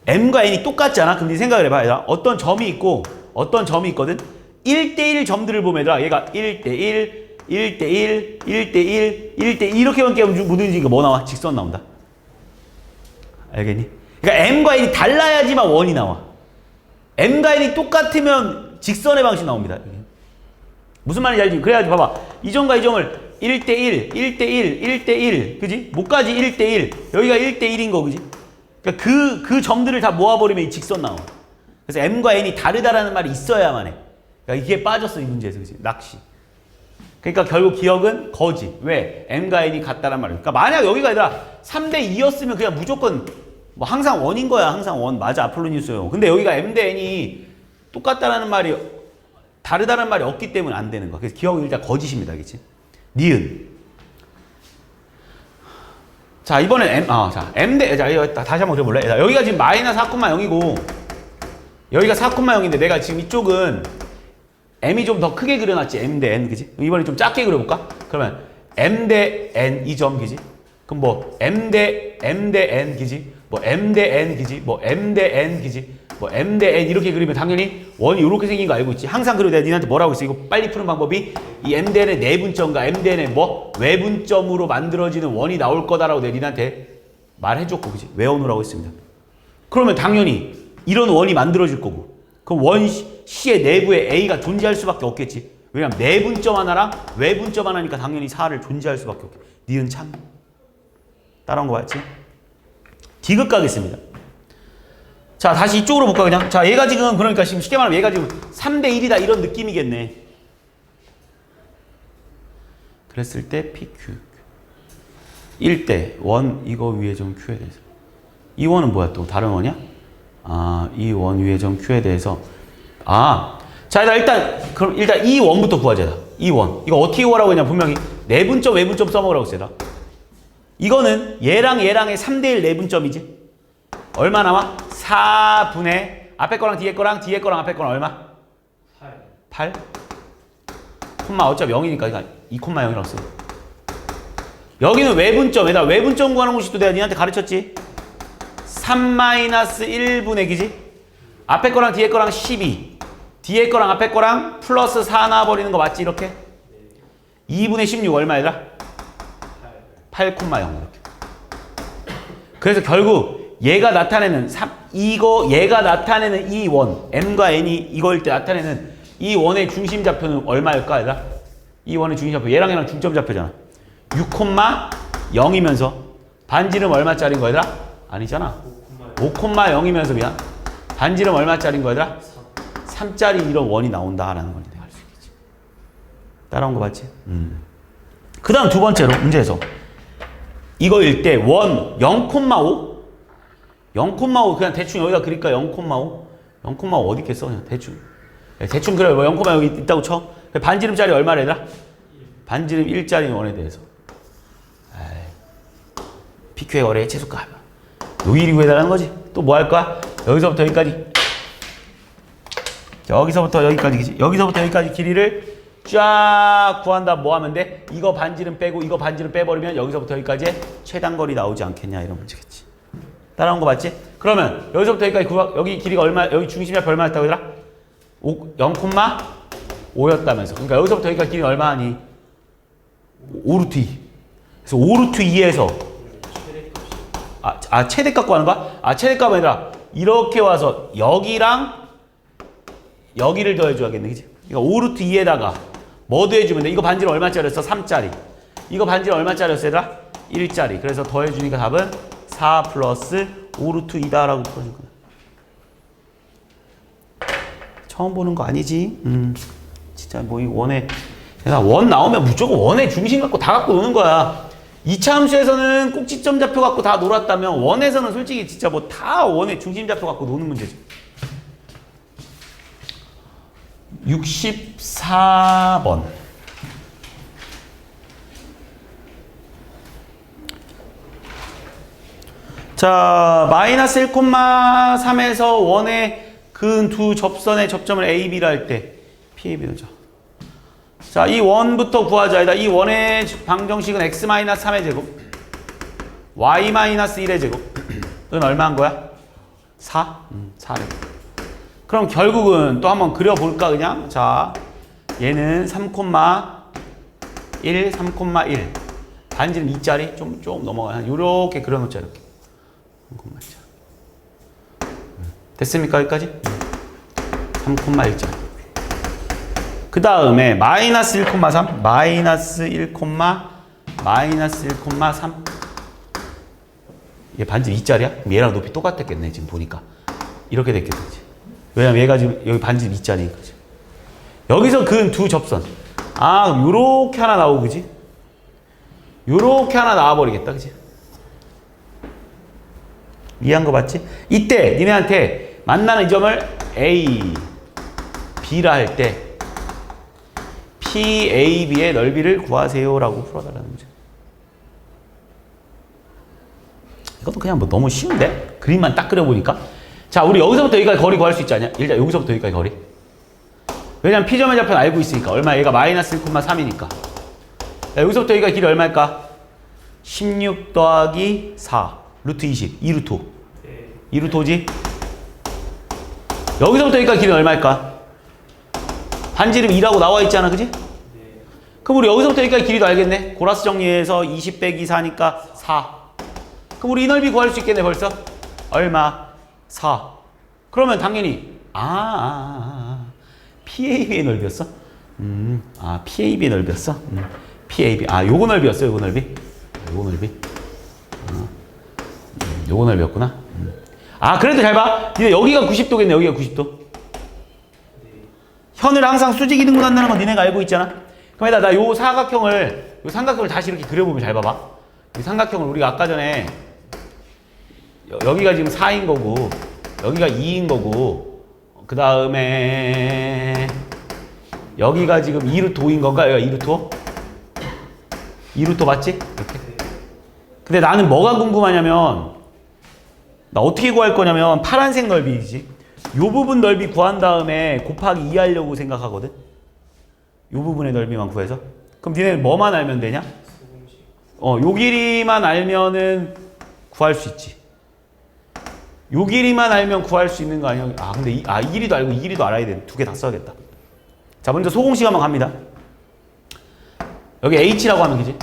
m과 n이 똑같잖아. 그럼 네 생각을 해봐. 얘들아. 어떤 점이 있고 어떤 점이 있거든. 1대1 점들을 보면 얘들아 얘가 1대1 1대1, 1대1, 1대1 이렇게만 깨면 무든지가 뭐 나와? 직선 나온다. 알겠니? 그러니까 m과 n이 달라야지만 원이 나와. m과 n이 똑같으면 직선의 방식 나옵니다. 무슨 말인지 알지? 그래야지 봐봐. 이 점과 이 점을 1대1, 1대1, 1대1 그지? 뭐까지 1대1 여기가 1대1인 거 그지? 그러니까 그 점들을 다 모아버리면 이 직선 나와. 그래서 m과 n이 다르다라는 말이 있어야만 해. 그러니까 이게 빠졌어 이 문제에서. 그치? 낚시. 그러니까 결국 기억은 거지. 왜? m과 n이 같다란 말이야. 그러니까 만약 여기가 아니라 3대 2였으면 그냥 무조건 뭐 항상 원인 거야. 항상 원. 맞아. 아폴로니우스요. 근데 여기가 m 대 n이 똑같다라는 말이 다르다는 말이 없기 때문에 안 되는 거야. 그래서 기억은 일단 거짓입니다. 그치? 니은. 자, 이번엔 자, 이거 다시 한번 그려볼래? 자, 여기가 지금 마이너스 4,0이고, 여기가 4,0인데, 내가 지금 이쪽은 m이 좀 더 크게 그려놨지, m 대 n, 그지? 이번에 좀 작게 그려볼까? 그러면 m 대 n 이 점, 그지? 그럼 뭐, m 대 n, 그지? 뭐, m 대 n, 그지? 뭐, m 대 n, 그지? 뭐, m 대 n 이렇게 그리면 당연히 원이 이렇게 생긴 거 알고 있지? 항상 그리고 내가 니한테 뭐라고 했어? 이거 빨리 푸는 방법이 이 m 대 n의 내분점과 m 대 n의 뭐? 외분점으로 만들어지는 원이 나올 거다라고 내가 니한테 말해줬고, 그지? 외워놓으라고 했습니다. 그러면 당연히 이런 원이 만들어질 거고, 그럼 원 C의 내부에 A가 존재할 수밖에 없겠지. 왜냐면 내분점 하나랑 외분점 하나니까 당연히 4를 존재할 수밖에 없겠지. 니은 참. 따라온 거 맞지? 디귿 가겠습니다. 자, 다시 이쪽으로 볼까 그냥? 자, 얘가 지금 그러니까 지금 쉽게 말하면 얘가 지금 3대 1이다 이런 느낌이겠네. 그랬을 때 PQ 1대 원 이거 위에 점 Q에 대해서 이 원은 뭐야 또 다른 원이야? 아, 이 원 위에 점 Q에 대해서 자, 그럼 일단 이 원부터 구하자. 이 원. 이거 어떻게 구하라고 했냐? 분명히 내분점, 외분점 써먹으라고 했어. 이거는 얘랑 얘랑의 3대1 내분점이지. 얼마 나와? 4분의 앞에 거랑 뒤에 거랑 앞에 거랑 얼마? 8. 콤마 어차피 0이니까 그러니까 2,0이라고 써. 여기는 외분점에다 외분점 구하는 공식도 내가 니한테 가르쳤지. 3-1분의 기지? 앞에 거랑 뒤에 거랑 12. 뒤에 거랑 앞에 거랑 플러스 4 나와버리는 거 맞지? 이렇게? 2분의 16 얼마 얘들아? 8,0 이렇게. 그래서 결국 얘가 나타내는 얘가 나타내는 이 원 m과 n이 이거일 때 나타내는 이 원의 중심좌표는 얼마일까 얘들아? 이 원의 중심좌표 얘랑 중점좌표잖아. 6,0이면서 반지름 얼마짜리인 거야 얘들아? 아니잖아. 5,0이면서 미안. 반지름 얼마짜리인 거야 얘들아? 3짜리 이런 원이 나온다라는 걸 내가 알 수 있겠지. 따라온 거 맞지? 그 다음 두 번째로 문제에서 이거일 때 원 0,5 0,5 그냥 대충 여기다 그릴까? 0,5 0,5 어디 있겠어? 그냥 대충 그래. 뭐 0, 여기 있다고 쳐. 반지름짜리 얼마래 얘들아? 반지름 1짜리 원에 대해서 PQ의 거래의 최소값 요일이 구해달라는 거지. 또 뭐 할 거야? 여기서부터 여기까지 여기서부터 여기까지 길이를 쫙 구한다. 뭐 하면 돼? 이거 반지름 빼고 이거 반지름 빼버리면 여기서부터 여기까지의 최단거리 나오지 않겠냐 이런 문제겠지. 따라온 거 맞지? 그러면 여기서부터 여기까지 여기 길이가 얼마, 여기 중심좌표 얼마였다고 얘들아? 0,5였다면서. 그러니까 여기서부터 여기까지 길이 얼마니? 5루트 2. 그래서 5루트 2에서 최대값 구하는 거야? 최대값은 아니라 이렇게 와서 여기랑 여기를 더해줘야겠네. 그치? 이거 5루트 2에다가 뭐 더해주면 돼? 이거 반지름 얼마짜리였어? 3짜리. 이거 반지름 얼마짜리였어 얘들아? 1짜리. 그래서 더해주니까 답은 4 플러스 5루트 2다라고 풀어준 거야. 처음 보는 거 아니지? 진짜 뭐 이 원에 내가 원 나오면 무조건 원의 중심 갖고 다 갖고 노는 거야. 2차 함수에서는 꼭지점 좌표 갖고 다 놀았다면 원에서는 솔직히 진짜 뭐 다 원의 중심 좌표 갖고 노는 문제지. 64번. 자, 마이너스 1,3에서 원의 근 두 접선의 접점을 A, B라 할 때 PAB 넣자. 자, 이 원부터 구하자. 이 원의 방정식은 x-3의 제곱, y-1의 제곱. 은 얼마인 거야? 4? 4래. 그럼 결국은 또 한번 그려볼까 그냥? 자, 얘는 3,1, 3,1. 반지름 2짜리 좀 넘어가요. 요렇게 그려놓자 이렇게. 3,1짜리. 됐습니까 여기까지? 3,1짜리. 그 다음에 마이너스 1,3, 마이너스 1,3. 얘 반지름 2짜리야? 그럼 얘랑 높이 똑같았겠네 지금 보니까. 이렇게 됐겠지. 왜냐면 얘가 지금 여기 반지름 2짜리니까. 여기서 그은 두 접선. 아, 그럼 요렇게 하나 나오고, 그지? 요렇게 하나 나와버리겠다, 그지? 이해한 거 맞지? 이때 니네한테 만나는 이 점을 A, B라 할 때 PAB의 넓이를 구하세요라고 풀어달라는 거죠. 이것도 그냥 뭐 너무 쉬운데? 그림만 딱 그려보니까. 자, 우리 여기서부터 여기까지 거리 구할 수 있지 않냐? 일단 여기서부터 여기까지 거리. 왜냐면 P점의 좌표는 알고 있으니까. 얼마? 얘가 마이너스 1,3이니까. 여기서부터 여기까지 길이 얼마일까? 16 더하기 4. 루트 20. 2루트 5. 2루트 5지? 여기서부터 여기까지 길이는 얼마일까? 반지름 2라고 나와 있잖아, 그지? 그럼 우리 여기서부터 여기까지 길이도 알겠네? 고라스 정리해서 20 빼기 4니까 4. 그럼 우리 이 넓이 구할 수 있겠네, 벌써? 얼마? 4. 그러면 당연히 PAB의 넓이였어? PAB의 넓이였어? PAB. 요거 넓이였어, 요거 넓이? 요거 넓이? 요거 넓이였구나. 그래도 잘 봐. 니네 여기가 90도겠네, 여기가 90도. 현을 항상 수직 이등분 한다는 건 니네가 알고 있잖아. 그럼 나 요 사각형을, 요 삼각형을 다시 이렇게 그려보면 잘 봐봐. 이 삼각형을 우리가 아까 전에 여기가 지금 4인 거고, 여기가 2인 거고, 그 다음에 여기가 지금 2루트 5인 건가? 여기가 2루트 5? 2루트 맞지? 이렇게. 근데 나는 뭐가 궁금하냐면, 나 어떻게 구할 거냐면 파란색 넓이지. 요 부분 넓이 구한 다음에 곱하기 2 하려고 생각하거든. 요 부분의 넓이만 구해서. 그럼 니네는 뭐만 알면 되냐? 요 길이만 알면은 구할 수 있지. 요 길이만 알면 구할 수 있는 거 아니야? 근데 이 길이도 알고 이 길이도 알아야 돼. 두 개 다 써야겠다. 자, 먼저 소공식 한번 갑니다. 여기 H라고 하면 되지?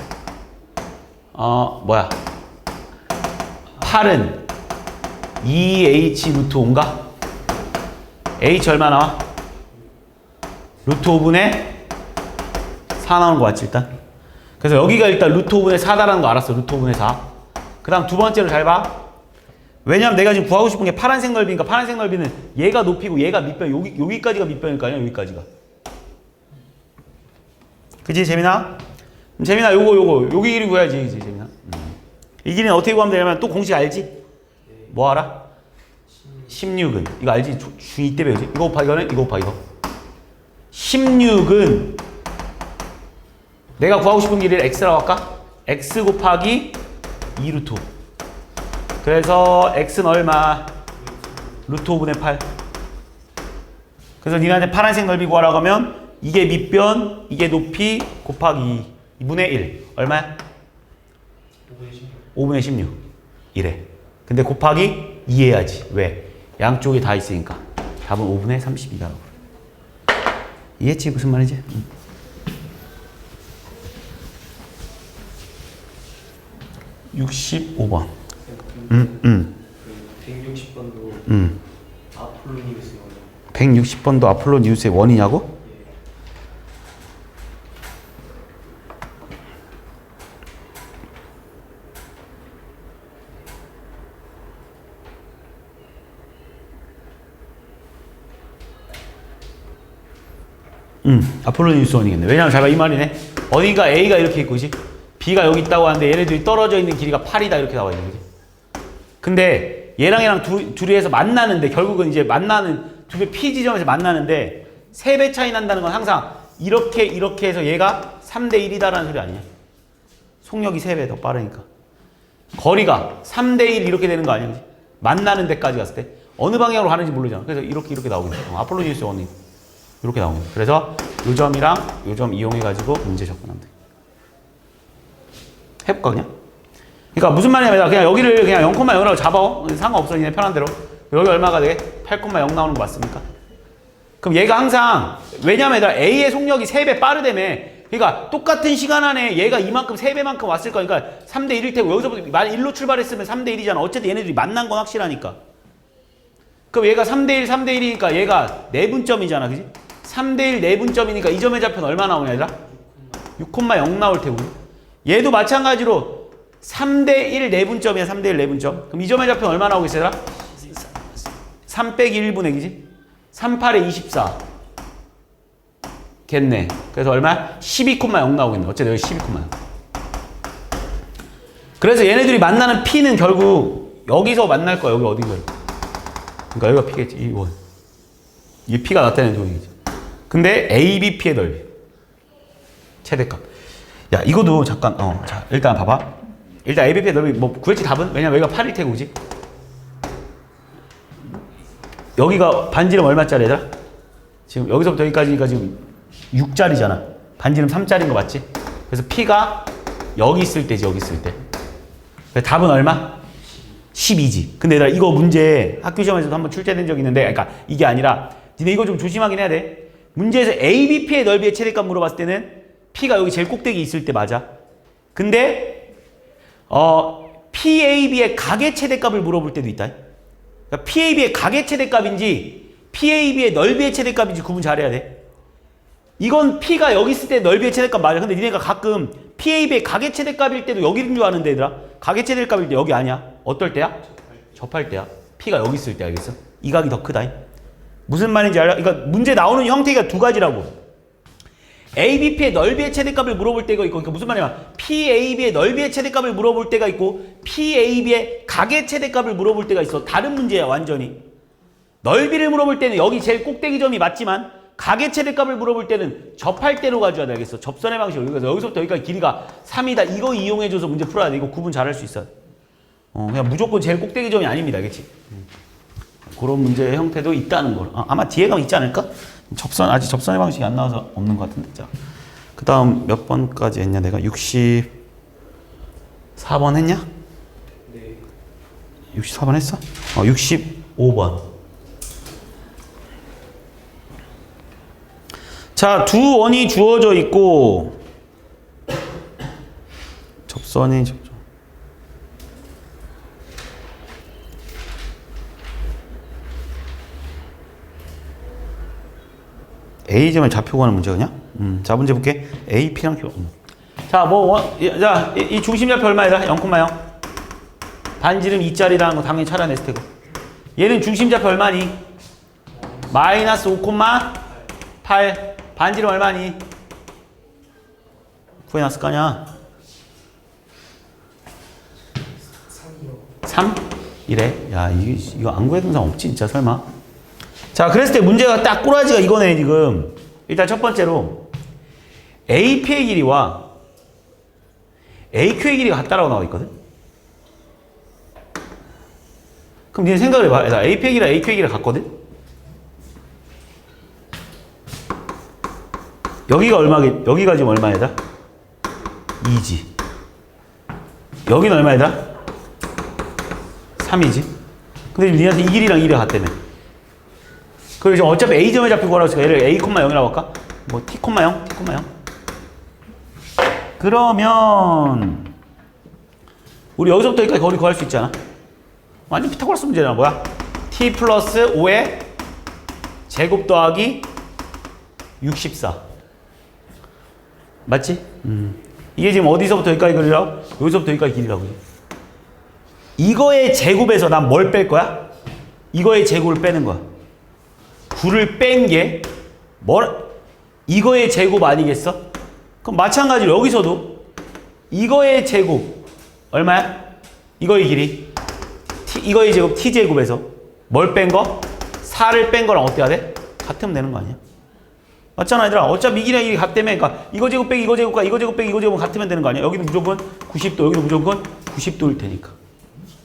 8은 2H 루트 5인가? H 얼마 나와? 루트 5분의 4 나오는 거 맞지, 일단? 그래서 여기가 일단 루트 5분의 4다라는 거 알았어, 루트 5분의 4. 그 다음 두 번째로 잘 봐. 왜냐면 내가 지금 구하고 싶은 게 파란색 넓이니까 파란색 넓이는 얘가 높이고 얘가 밑변, 여기까지가 밑변일 거 아니야, 여기까지가. 그치, 재민아? 재민아, 여기 길이 구해야지, 그치, 재민아? 이 길이는 어떻게 구하면 되냐면 또 공식 알지? 뭐 알아? 16은 이거 알지? 중2 때 배우지? 이거 곱하기 이거는 이거 곱하기 이거. 16은 내가 구하고 싶은 길이를 x라고 할까? x 곱하기 2루트 5. 그래서 x는 얼마? 루트 5분의 8. 그래서 니네한테 파란색 넓이 구하라고 하면 이게 밑변, 이게 높이 곱하기 2분의 1. 얼마야? 5분의 16. 이래. 근데 곱하기 2 해야지. 왜? 양쪽이 다 있으니까. 답은 5분의 32라고. 이해했지? 무슨 말이지? 65번. 160번도 아폴로니우스 160번도 아폴로니우스의 원이냐고? 아폴로니우스 원이겠네. 왜냐면 잘 봐, 이 말이네. 어디가 A가 이렇게 있고, 그지? B가 여기 있다고 하는데 얘네들이 떨어져 있는 길이가 8이다 이렇게 나와 있는 거지. 근데 얘랑 얘랑 둘이 해서 만나는데 결국은 이제 만나는 두 배 P 지점에서 만나는데 3배 차이 난다는 건 항상 이렇게 해서 얘가 3대 1이다라는 소리 아니냐? 속력이 3배 더 빠르니까. 거리가 3대 1 이렇게 되는 거 아니야? 그치? 만나는 데까지 갔을 때 어느 방향으로 가는지 모르잖아. 그래서 이렇게 나오겠네. 아폴로니우스 원이 이렇게 나오는 거야. 그래서 요 점이랑 요 점 이용해가지고 문제 접근하면 돼. 해볼까 그냥? 그러니까 무슨 말이냐면 그냥 여기를 그냥 0,0라고 잡아. 상관없어. 그냥 편한 대로. 여기 얼마가 되게? 8,0 나오는 거 맞습니까? 그럼 얘가 항상 왜냐면 얘들아 A의 속력이 3배 빠르다며. 그러니까 똑같은 시간 안에 얘가 이만큼 3배만큼 왔을 거니까 3대 1일 테고 여기서부터 만약 1로 출발했으면 3대 1이잖아. 어쨌든 얘네들이 만난 건 확실하니까. 그럼 얘가 3대 1, 3대 1이니까 얘가 내분점이잖아. 그지? 3대 1 내분점이니까 이 점의 좌표는 얼마 나오냐 얘들아? 6,0 나올 테고. 얘도 마찬가지로 3대 1 내분점이야. 3대 1 내분점. 그럼 이 점의 좌표는 얼마 나오겠어 얘들아? 3 빼기 1분의 그지? 3, 8에 24. 겠네. 그래서 얼마? 12,0 나오겠네. 어쨌든 여기 12,0. 그래서 얘네들이 만나는 P는 결국 여기서 만날 거야. 여기 어딘가. 그러니까 여기가 P겠지. 이 원. 이게 P가 나타내는 도형이지. 근데 ABP의 넓이. 최대값. 야, 이거도 잠깐, 자, 일단 봐봐. 일단 ABP의 넓이 뭐 구했지 답은? 왜냐면 여기가 8일 테고, 그지? 여기가 반지름 얼마짜리 얘들아? 지금 여기서부터 여기까지니까 지금 6짜리잖아. 반지름 3짜리인 거 맞지? 그래서 P가 여기 있을 때지, 여기 있을 때. 그래서 답은 얼마? 12지. 근데 얘들아, 이거 문제 학교 시험에서도 한번 출제된 적이 있는데, 그러니까 이게 아니라, 니네 이거 좀 조심하긴 해야 돼. 문제에서 ABP의 넓이의 최대값 물어봤을 때는 P가 여기 제일 꼭대기 있을 때 맞아. 근데, PAB의 각의 최대값을 물어볼 때도 있다. 그러니까 PAB의 각의 최대값인지, PAB의 넓이의 최대값인지 구분 잘해야 돼. 이건 P가 여기 있을 때 넓이의 최대값 맞아. 근데 니네가 가끔 PAB의 각의 최대값일 때도 여기인 줄 아는데 얘들아. 각의 최대값일 때 여기 아니야. 어떨 때야? 접할 때야. P가 여기 있을 때 알겠어? 이 각이 더 크다. 무슨 말인지 알아? 그러니까 문제 나오는 형태가 두 가지라고. ABP의 넓이의 최대값을 물어볼 때가 있고, 그러니까 무슨 말이냐? PAB의 넓이의 최대값을 물어볼 때가 있고, PAB의 각의 최대값을 물어볼 때가 있어. 다른 문제야 완전히. 넓이를 물어볼 때는 여기 제일 꼭대기 점이 맞지만 각의 최대값을 물어볼 때는 접할 때로 가져야 되겠어. 접선의 방식으로. 그래서 여기서부터 여기까지 길이가 3이다. 이거 이용해줘서 문제 풀어야 돼. 이거 구분 잘할 수 있어. 그냥 무조건 제일 꼭대기 점이 아닙니다. 그치? 그런 문제의 형태도 있다는 걸. 아마 뒤에 가면 있지 않을까? 아직 접선의 방식이 안 나와서 없는 것 같은데. 자, 그 다음 몇 번까지 했냐? 내가 64번 했냐? 네. 64번 했어? 65번. 자, 두 원이 주어져 있고 접선이 A점을 좌표 구하는 문제거든요. 자, 문제 볼게. A, P랑 Q. 자, 자, 이 중심좌표 얼마야? 0,0. 반지름 2짜리라는 거 당연히 찾아냈을 테고. 얘는 중심좌표 얼마니? 마이너스 5,8. 반지름 얼마니? 구해놨을 거 아니야? 3? 이래? 야, 이거 안 구해둔 사람 없지, 진짜, 설마? 자, 그랬을 때 문제가 딱 꼬라지가 이거네, 지금. 일단 첫 번째로, AP의 길이와 AQ의 길이가 같다라고 나와 있거든? 그럼 니네 생각을 해봐. AP의 길이랑 AQ의 길이가 같거든? 여기가 지금 얼마에다? 2지. 여기는 얼마에다? 3이지. 근데 지금 니한테 이 길이랑 이 길이가 같다며. 그리고 지금 어차피 A점을 잡히고 하라고 했으니까 얘를 A, 0이라고 할까? 뭐 T, 0, T, 0. 그러면 우리 여기서부터 여기까지 거리 구할 수 있잖아. 완전 피타고라스 문제잖아. 뭐야? T 플러스 5의 제곱 더하기 64. 맞지? 이게 지금 어디서부터 여기까지 거리라고? 여기서부터 여기까지 길이라고. 이거의 제곱에서 난 뭘 뺄 거야? 이거의 제곱을 빼는 거야. 9를 뺀 게 이거의 제곱 아니겠어? 그럼 마찬가지로 여기서도 이거의 제곱 얼마야? 이거의 길이 이거의 제곱 t제곱에서 뭘 뺀 거? 4를 뺀 거랑 어때야 돼? 같으면 되는 거 아니야? 맞잖아 얘들아. 어차피 이 길이랑 이게 같다며. 그러니까 이거 제곱 빼기 이거 제곱과 이거 제곱 빼기 이거 제곱은 같으면 되는 거 아니야? 여기도 무조건 90도 여기도 무조건 90도일 테니까.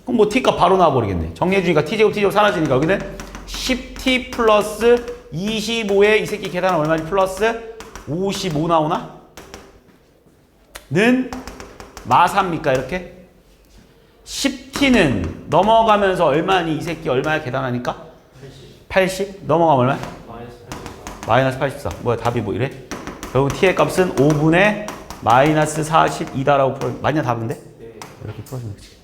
그럼 뭐 t값 바로 나와버리겠네. 정리해주니까 t제곱 사라지니까 여기는 10t 플러스 25에 이 새끼 계산은 얼마지? 플러스 55 나오나? 는 마사입니까 이렇게? 10t는 넘어가면서 얼마니? 이 새끼 얼마야 계산하니까? 80? 넘어가면 얼마야? 마이너스 84. 뭐야 답이 뭐 이래? 결국 t의 값은 5분의 마이너스 42다라고 풀어. 맞냐 답인데? 네. 이렇게 풀어주면 되지.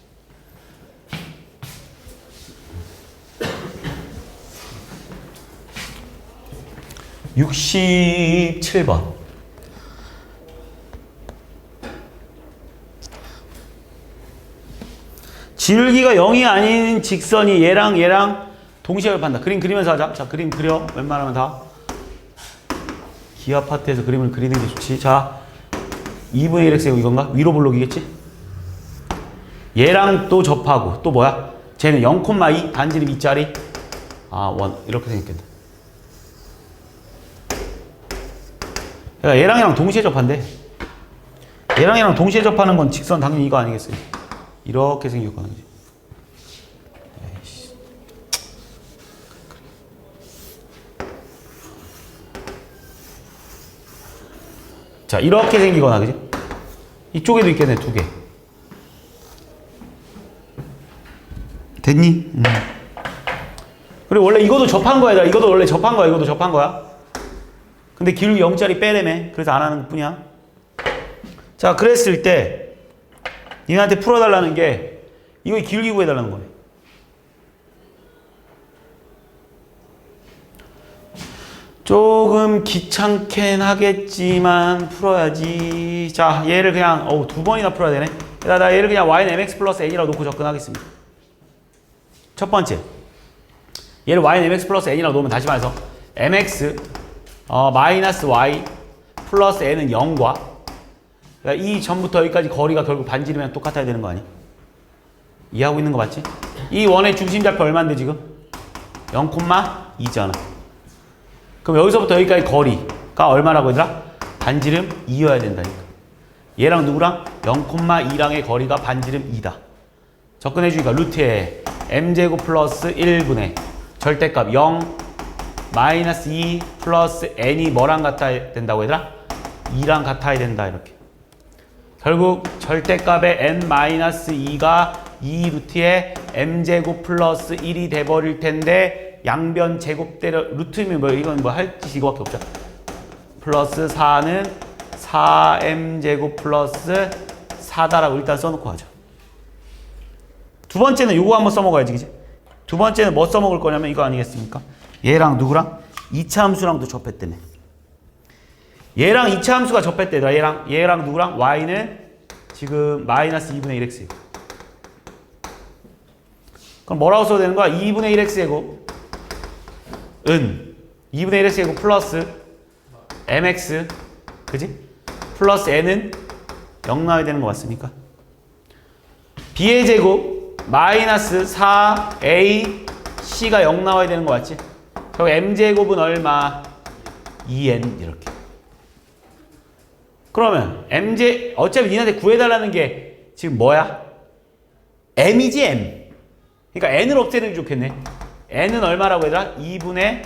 (67번) 지름기가 0이 아닌 직선이 얘랑 동시에 접한다. 그림 그리면서 하자. 자, 그림 그려. 웬만하면 다. 기하 파트에서 그림을 그리는 게 좋지. 자, 2분의 1x제곱 이건가? 위로 볼록이겠지? 얘랑 또 접하고 또 뭐야? 쟤는 0,2 반지름 2짜리 원 이렇게 생겼겠다. 그러니까 얘랑 동시에 접한대. 얘랑 동시에 접하는 건 직선 당연히 이거 아니겠어요? 이렇게 생겼거든. 에이씨. 자, 이렇게 생기거나, 그지? 이쪽에도 있겠네, 두 개. 됐니? 그리고 원래 이것도 접한 거야, 얘들아. 이것도 원래 접한 거야, 이것도 접한 거야. 근데 기울기 0짜리 빼래매. 그래서 안 하는 것 뿐이야. 자, 그랬을 때, 니네한테 풀어달라는 게, 이거 기울기 구해달라는 거네. 조금 귀찮긴 하겠지만 풀어야지. 자, 얘를 그냥 두 번이나 풀어야 되네. 나 얘를 그냥 y는 mx 플러스 n이라고 놓고 접근하겠습니다. 첫 번째, 얘를 y는 mx 플러스 n이라고 놓으면 다시 말해서 mx 마이너스 y 플러스 n은 0과 그러니까 이 전부터 여기까지 거리가 결국 반지름이랑 똑같아야 되는 거 아니야? 이해하고 있는 거 맞지? 이 원의 중심좌표 얼마인데 지금? 0,2잖아. 그럼 여기서부터 여기까지 거리가 얼마라고 얘들아? 반지름 2여야 된다니까. 얘랑 누구랑? 0,2랑의 거리가 반지름 2다. 접근해주니까 루트에 m제곱 플러스 1분의 절대값 0 마이너스 2 플러스 n이 뭐랑 같아야 된다고 얘들아? 2랑 같아야 된다 이렇게. 결국 절대값의 n 마이너스 2가 2 루트에 m제곱 플러스 1이 돼버릴 텐데 양변 제곱대로 루트면 뭐 이건 뭐 할 짓이 이거밖에 없잖아. 플러스 4는 4m제곱 플러스 4다라고 일단 써놓고 하죠. 두 번째는 요거 한번 써먹어야지, 그지? 두 번째는 뭐 써먹을 거냐면 이거 아니겠습니까? 얘랑 누구랑? 2차 함수랑도 접했대네. 얘랑 2차 함수가 접했대더라. 얘랑 누구랑? y는 지금 마이너스 2분의 1x. 그럼 뭐라고 써야 되는 거야? 2분의 1x제곱 은 2분의 1x 제곱 플러스 mx 그지? 플러스 n은 0 나와야 되는 거 맞습니까? b의 제곱 마이너스 4a c가 0 나와야 되는 거 맞지? 그럼 m제곱은 얼마? 2n 이렇게. 그러면 어차피 니네한테 구해달라는 게 지금 뭐야? m이지 m. 그러니까 n을 없애는 게 좋겠네. n은 얼마라고 얘들아? 2분의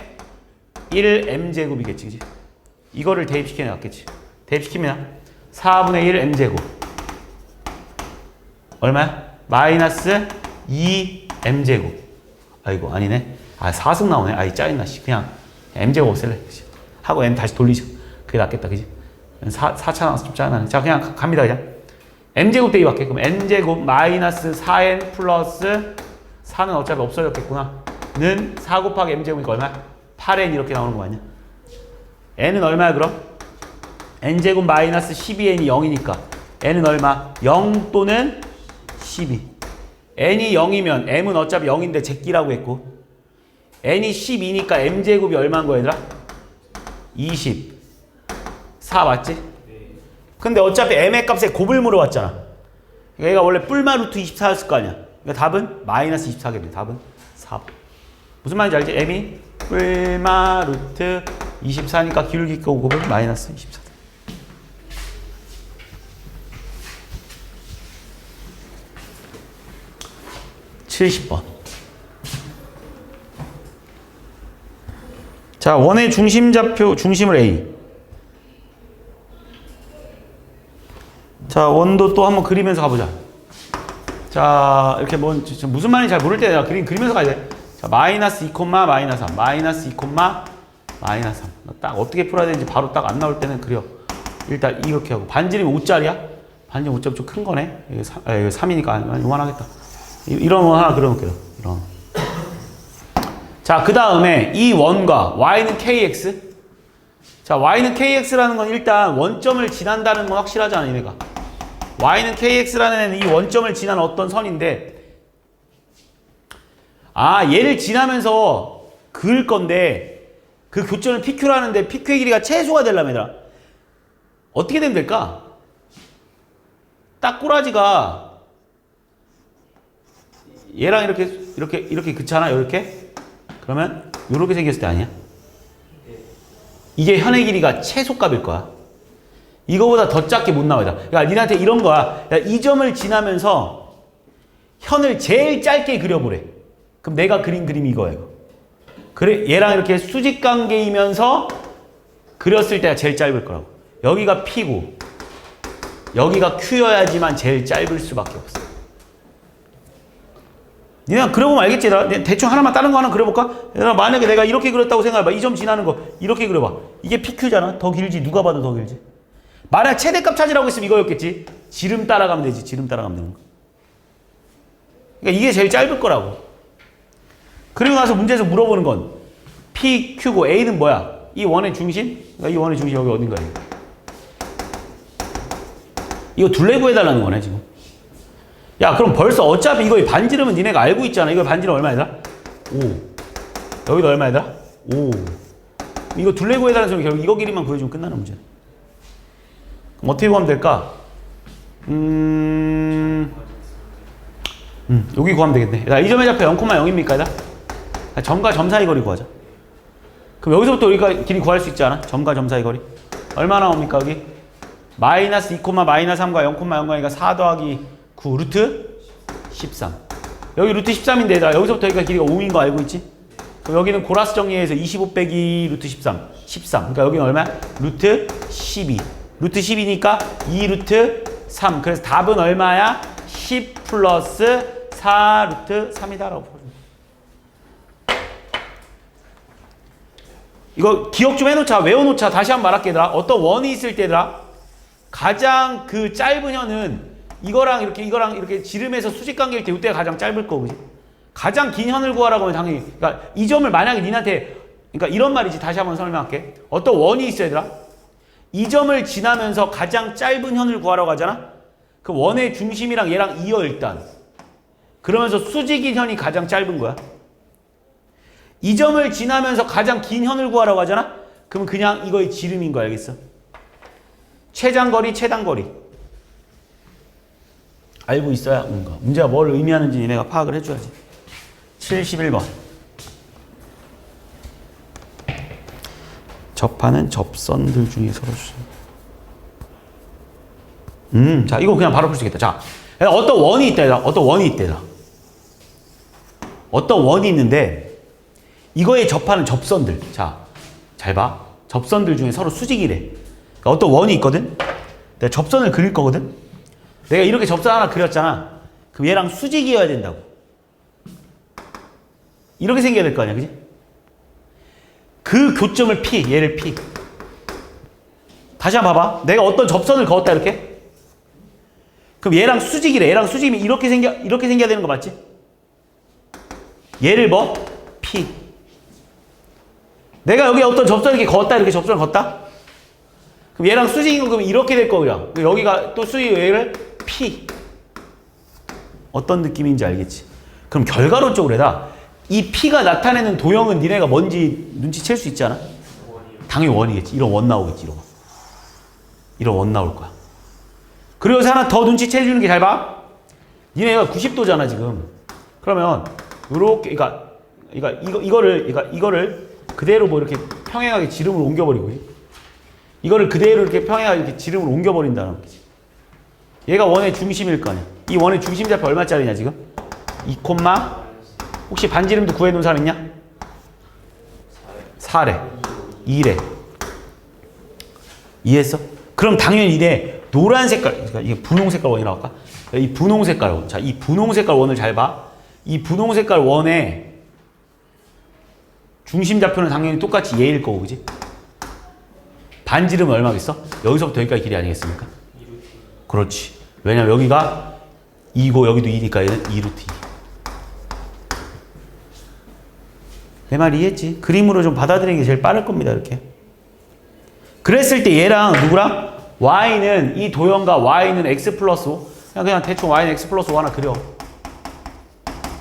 1 m제곱이겠지, 그지? 이거를 대입시켜 놨겠지. 대입시키면 4분의 1 m제곱 얼마야? 마이너스 2 m제곱. 아이고 아니네. 4승 나오네. 아이 짜증나. 그냥 m제곱 없앨래. 그치? 하고 n 다시 돌리죠. 그게 낫겠다, 그지? 4차 나와서 좀 짜증나네. 자, 그냥 갑니다, 그냥. m제곱 대입할게. 그럼 n제곱 마이너스 4n 플러스 4는 어차피 없어졌겠구나. 는 4 곱하기 m제곱이니까 얼마야? 8n 이렇게 나오는 거 아니야? n은 얼마야 그럼? n제곱 마이너스 12n이 0이니까 n은 얼마? 0 또는 12. n이 0이면 m은 어차피 0인데 제끼라고 했고 n이 12니까 m제곱이 얼마인 거야 얘들아? 24 맞지? 근데 어차피 m의 값에 곱을 물어봤잖아. 얘가 원래 뿔마 루트 24였을 거 아니야. 그러니까 답은 마이너스 24겠네. 답은 4번. 무슨 말인지 알지? m이 뿔마 루트 24니까 기울기 곱은 마이너스 24. 70번. 자, 원의 중심좌표, 중심을 A. 자, 원도 또 한번 그리면서 가보자. 자, 이렇게 무슨 말인지 잘 모를 때 내가 그리면서 가야 돼. 자, 마이너스 2, 마이너스 3, 마이너스 2, 마이너스 3. 딱 어떻게 풀어야 되는지 바로 딱 안 나올 때는 그려. 일단 이렇게 하고. 반지름이 5짜리야? 반지름 5짜리 좀 큰 거네? 이거 3이니까 요만하겠다. 이런 거 하나 그려놓을게요. 이런. 자, 그 다음에 이 원과 y는 kx. 자, y는 kx라는 건 일단 원점을 지난다는 건 확실하잖아, 얘네가. y는 kx라는 애는 이 원점을 지난 어떤 선인데, 얘를 지나면서 그을 건데, 그 교점을 PQ라는데 PQ의 길이가 최소가 되려면 얘들아 어떻게 되면 될까? 딱 꼬라지가 얘랑 이렇게 그치잖아. 이렇게. 그러면 이렇게 생겼을 때 아니야? 이게 현의 길이가 최소값일 거야. 이거보다 더 작게 못 나와. 그러니까 니한테 이런 거야. 야, 이 점을 지나면서 현을 제일 짧게 그려보래. 그럼 내가 그린 그림이 이거야. 이거. 그래, 얘랑 이렇게 수직 관계이면서 그렸을 때가 제일 짧을 거라고. 여기가 P고 여기가 Q여야지만 제일 짧을 수밖에 없어. 니네가 그려보면 알겠지? 얘들아? 대충 하나만 다른 거 하나 그려볼까? 얘들아, 만약에 내가 이렇게 그렸다고 생각해봐. 이 점 지나는 거 이렇게 그려봐. 이게 PQ잖아. 더 길지. 누가 봐도 더 길지. 만약 최대값 찾으라고 했으면 이거였겠지. 지름 따라가면 되지. 지름 따라가면 되는 거. 그러니까 이게 제일 짧을 거라고. 그리고 나서 문제에서 물어보는 건 PQ고 A는 뭐야? 이 원의 중심? 그러니까 이 원의 중심 여기 어딘가에. 이거 둘레 구해달라는 거네 지금. 야 그럼 벌써 어차피 이거 반지름은 니네가 알고 있잖아. 이거 반지름 얼마야? 5. 여기도 얼마야? 5. 이거 둘레 구해달라는 소리 결국 이거 길이만 구해주면 끝나는 문제야. 그럼 어떻게 구하면 될까? 여기 구하면 되겠네. 이 점의 좌표 0,0입니까? 점과 점 사이 거리 구하자. 그럼 여기서부터 우리가 길이 구할 수 있지 않아? 점과 점 사이 거리. 얼마 나옵니까 여기? 마이너스 2, 마이너스 3과 0,0가니까 4 더하기 9 루트 13. 여기 루트 13인데 얘들아 여기서부터 여기가 길이가 5인 거 알고 있지? 그럼 여기는 고라스 정리해서 25 빼기 루트 13 그러니까 여기는 얼마야? 루트 12. 루트 10이니까 2 루트 3. 그래서 답은 얼마야? 10 플러스 4 루트 3이다라고 보여줍니다. 이거 기억 좀 해놓자. 외워놓자. 다시 한번 말할게 얘들아. 어떤 원이 있을 때 얘들아 가장 그 짧은 현은 이거랑 이렇게 지름에서 수직 관계일 때 이때가 가장 짧을 거고, 그지? 가장 긴 현을 구하라고 하면 당연히, 그러니까 이 점을 만약에 니한테, 그러니까 이런 말이지. 다시 한번 설명할게. 어떤 원이 있어 얘들아. 이 점을 지나면서 가장 짧은 현을 구하라고 하잖아. 그 원의 중심이랑 얘랑 이어 일단. 그러면서 수직인 현이 가장 짧은 거야. 이 점을 지나면서 가장 긴 현을 구하라고 하잖아. 그러면 그냥 이거의 지름인 거 알겠어? 최장거리, 최단거리. 알고 있어야 오는 거. 문제가 뭘 의미하는지 니네가 파악을 해줘야지. 71번. 접하는 접선들 중에 서로 자, 이거 그냥 바로 풀 수 있겠다. 자, 어떤 원이 있다. 어떤 원이 있다. 어떤 원이 있는데 이거에 접하는 접선들. 자, 잘 봐. 접선들 중에 서로 수직이래. 그러니까 어떤 원이 있거든. 내가 접선을 그릴 거거든. 내가 이렇게 접선 하나 그렸잖아. 그럼 얘랑 수직이어야 된다고. 이렇게 생겨야 될 거 아니야, 그지? 그 교점을 P, 얘를 P. 다시 한번 봐봐. 내가 어떤 접선을 그었다 이렇게. 그럼 얘랑 수직이래. 얘랑 수직이면 이렇게 생겨야 되는 거 맞지? 얘를 뭐? P. 내가 여기 어떤 접선을 이렇게 그었다 이렇게 접선을 그었다. 그럼 얘랑 수직인 거 그러면 이렇게 될 거야. 여기가 또 수직 얘를 P. 어떤 느낌인지 알겠지? 그럼 결과론적으로 해다. 이 P가 나타내는 도형은 니네가 뭔지 눈치챌 수 있지 않아? 당연히 원이겠지. 이런 원 나오겠지. 이런 원 나올 거야. 그리고 하나 더 눈치채주는 게 잘 봐. 니네가 90도잖아 지금. 그러면 요렇게 이거를 그대로 뭐 이렇게 평행하게 지름을 옮겨버리고 이거를 그대로 이렇게 평행하게 이렇게 지름을 옮겨버린다는 거지. 얘가 원의 중심일 거 아니야. 이 원의 중심 좌표 얼마짜리냐 지금? 2, 혹시 반지름도 구해놓은 사람 있냐? 4래 2래 이해했어? 그럼 당연히 이래 노란 색깔, 그러니까 이게 분홍 색깔 원이라고 할까? 이 분홍 색깔 원. 자, 이 분홍 색깔 원을 잘 봐. 이 분홍 색깔 원의 중심 좌표는 당연히 똑같이 얘일 거고, 그지? 반지름은 얼마겠어? 여기서부터 여기까지 길이 아니겠습니까? 2루트. 그렇지. 왜냐면 여기가 2고 여기도 2니까 얘는 2루트 2. 내 말 이해했지? 그림으로 좀 받아들이는 게 제일 빠를 겁니다, 이렇게. 그랬을 때 얘랑 누구랑? y는 이 도형과 y는 x 플러스 5. 그냥 대충 y는 x 플러스 5 하나 그려.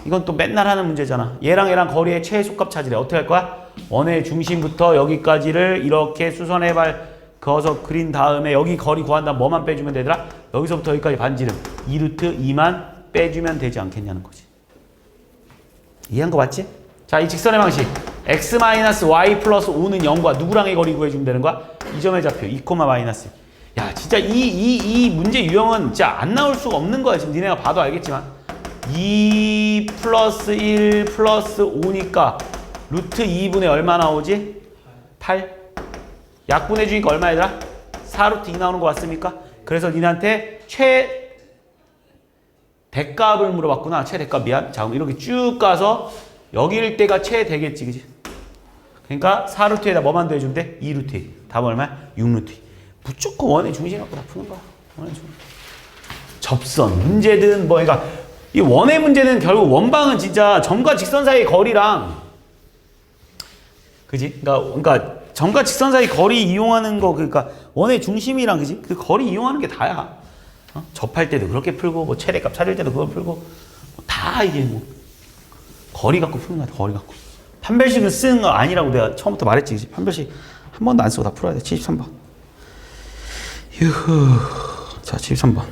이건 또 맨날 하는 문제잖아. 얘랑 거리의 최소값 찾으래. 어떻게 할 거야? 원의 중심부터 여기까지를 이렇게 수선의 발 그어서 그린 다음에 여기 거리 구한 다음 뭐만 빼주면 되더라? 여기서부터 여기까지 반지름 2루트 2만 빼주면 되지 않겠냐는 거지. 이해한 거 맞지? 자, 이 직선의 방식 x-y 플러스 5는 0과 누구랑의 거리 구해주면 되는 거야? 이 점의 좌표 2, 마이너스. 야, 진짜 이 문제 유형은 진짜 안 나올 수가 없는 거야. 지금 니네가 봐도 알겠지만 2 플러스 1 플러스 5니까 루트 2분의 얼마 나오지? 8. 약분해 주니까 얼마 얘들아? 4루트 2 나오는 거 맞습니까? 그래서 니네한테 최대값을 물어봤구나. 최대값 미안. 자, 그럼 이렇게 쭉 가서 여기일 때가 최대겠지, 그지? 그러니까 4루트에다 뭐만 더해주면 돼? 2루트 2. 답은 얼마야? 6루트 2. 무조건 원의 중심 갖고 다 푸는 거야. 원의 중심. 접선 문제든 뭐, 그러니까 이 원의 문제는 결국 원방은 진짜 점과 직선 사이의 거리랑, 그지? 그러니까 점과 직선 사이 거리 이용하는 거, 그러니까 원의 중심이랑, 그지? 그 거리 이용하는 게 다야. 접할 때도 그렇게 풀고, 뭐 최대값 찾을 때도 그걸 풀고, 뭐 다 이게 뭐 거리 갖고 푸는 거야. 거리 갖고. 판별식은 쓰는 거 아니라고 내가 처음부터 말했지, 그지? 판별식 한 번도 안 쓰고 다 풀어야 돼. 73번. 유후. 자, 73번.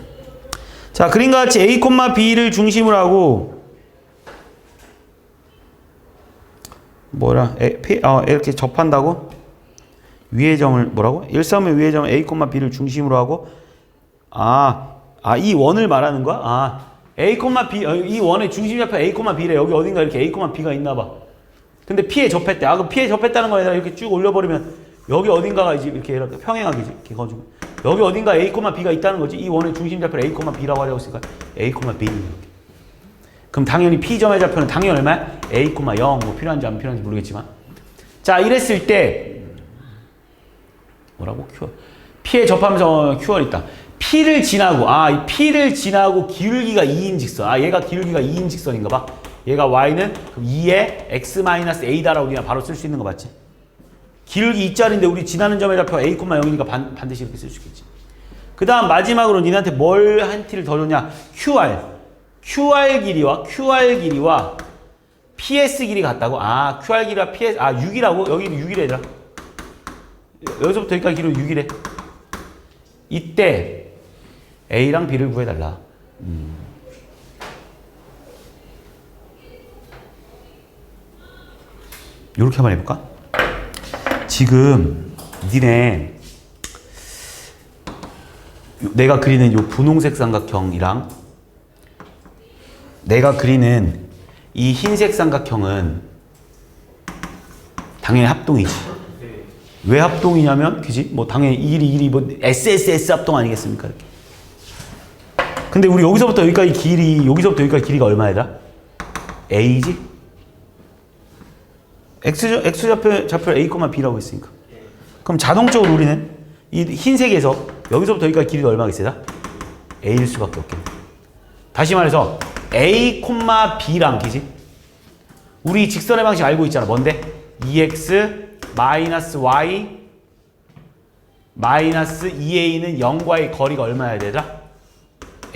자, 그림과 같이 A, B를 중심으로 하고 이렇게 접한다고? 위의 점을 뭐라고? 일삼의 위의 점 A, B를 중심으로 하고 이 원을 말하는 거야? A, B, 이 원의 중심 좌표 A, B래. 여기 어딘가 이렇게 A, B가 있나 봐. 근데 P에 접했대. 그럼 P에 접했다는 거 아니라 이렇게 쭉 올려버리면 여기 어딘가가 이제 이렇게 평행하게지. 이렇게 거주면. 여기 어딘가 A, B가 있다는 거지. 이 원의 중심 좌표를 A, B라고 하려고 했으니까 A, B 이렇게. 그럼 당연히 P점의 좌표는 당연히 얼마야? A, 0. 뭐 필요한지 안 필요한지 모르겠지만. 자, 이랬을 때 뭐라고? Q. P에 접하면서 Q월 있다. P를 지나고 이 P를 지나고 기울기가 2인 직선. 얘가 기울기가 2인 직선인가 봐. 얘가 Y는 2에 x-a다라고 우리가 바로 쓸 수 있는 거 맞지? 기울기 2짜리인데 우리 지나는 점의 좌표 A, 0이니까 반드시 이렇게 쓸 수 있겠지. 그 다음 마지막으로 니한테 뭘 한 티를 더 줬냐? QR 길이와 PS 길이 같다고? QR 길이와 PS, 6이라고? 여기는 6이래, 얘들아. 여기서부터 여기까지 길이로 6이래. 이때 A랑 B를 구해달라. 이렇게 한번 해볼까? 지금 니네 내가 그리는 요 분홍색 삼각형이랑 내가 그리는 이 흰색 삼각형은 당연히 합동이지. 왜 합동이냐면, 그지? 뭐 당연히 이 길이 뭐 SSS 합동 아니겠습니까? 이렇게. 근데 우리 여기서부터 여기까지 길이가 얼마야? A지? X좌표 A, B라고 했으니까. 그럼 자동적으로 우리는 이 흰색에서 여기서부터 여기까지 길이가 얼마겠어요? A일 수밖에 없겠네. 다시 말해서 A, B랑, 그지? 우리 직선의 방식 알고 있잖아. 뭔데? 2x 마이너스 y 마이너스 2a는 0과의 거리가 얼마여야 되더라?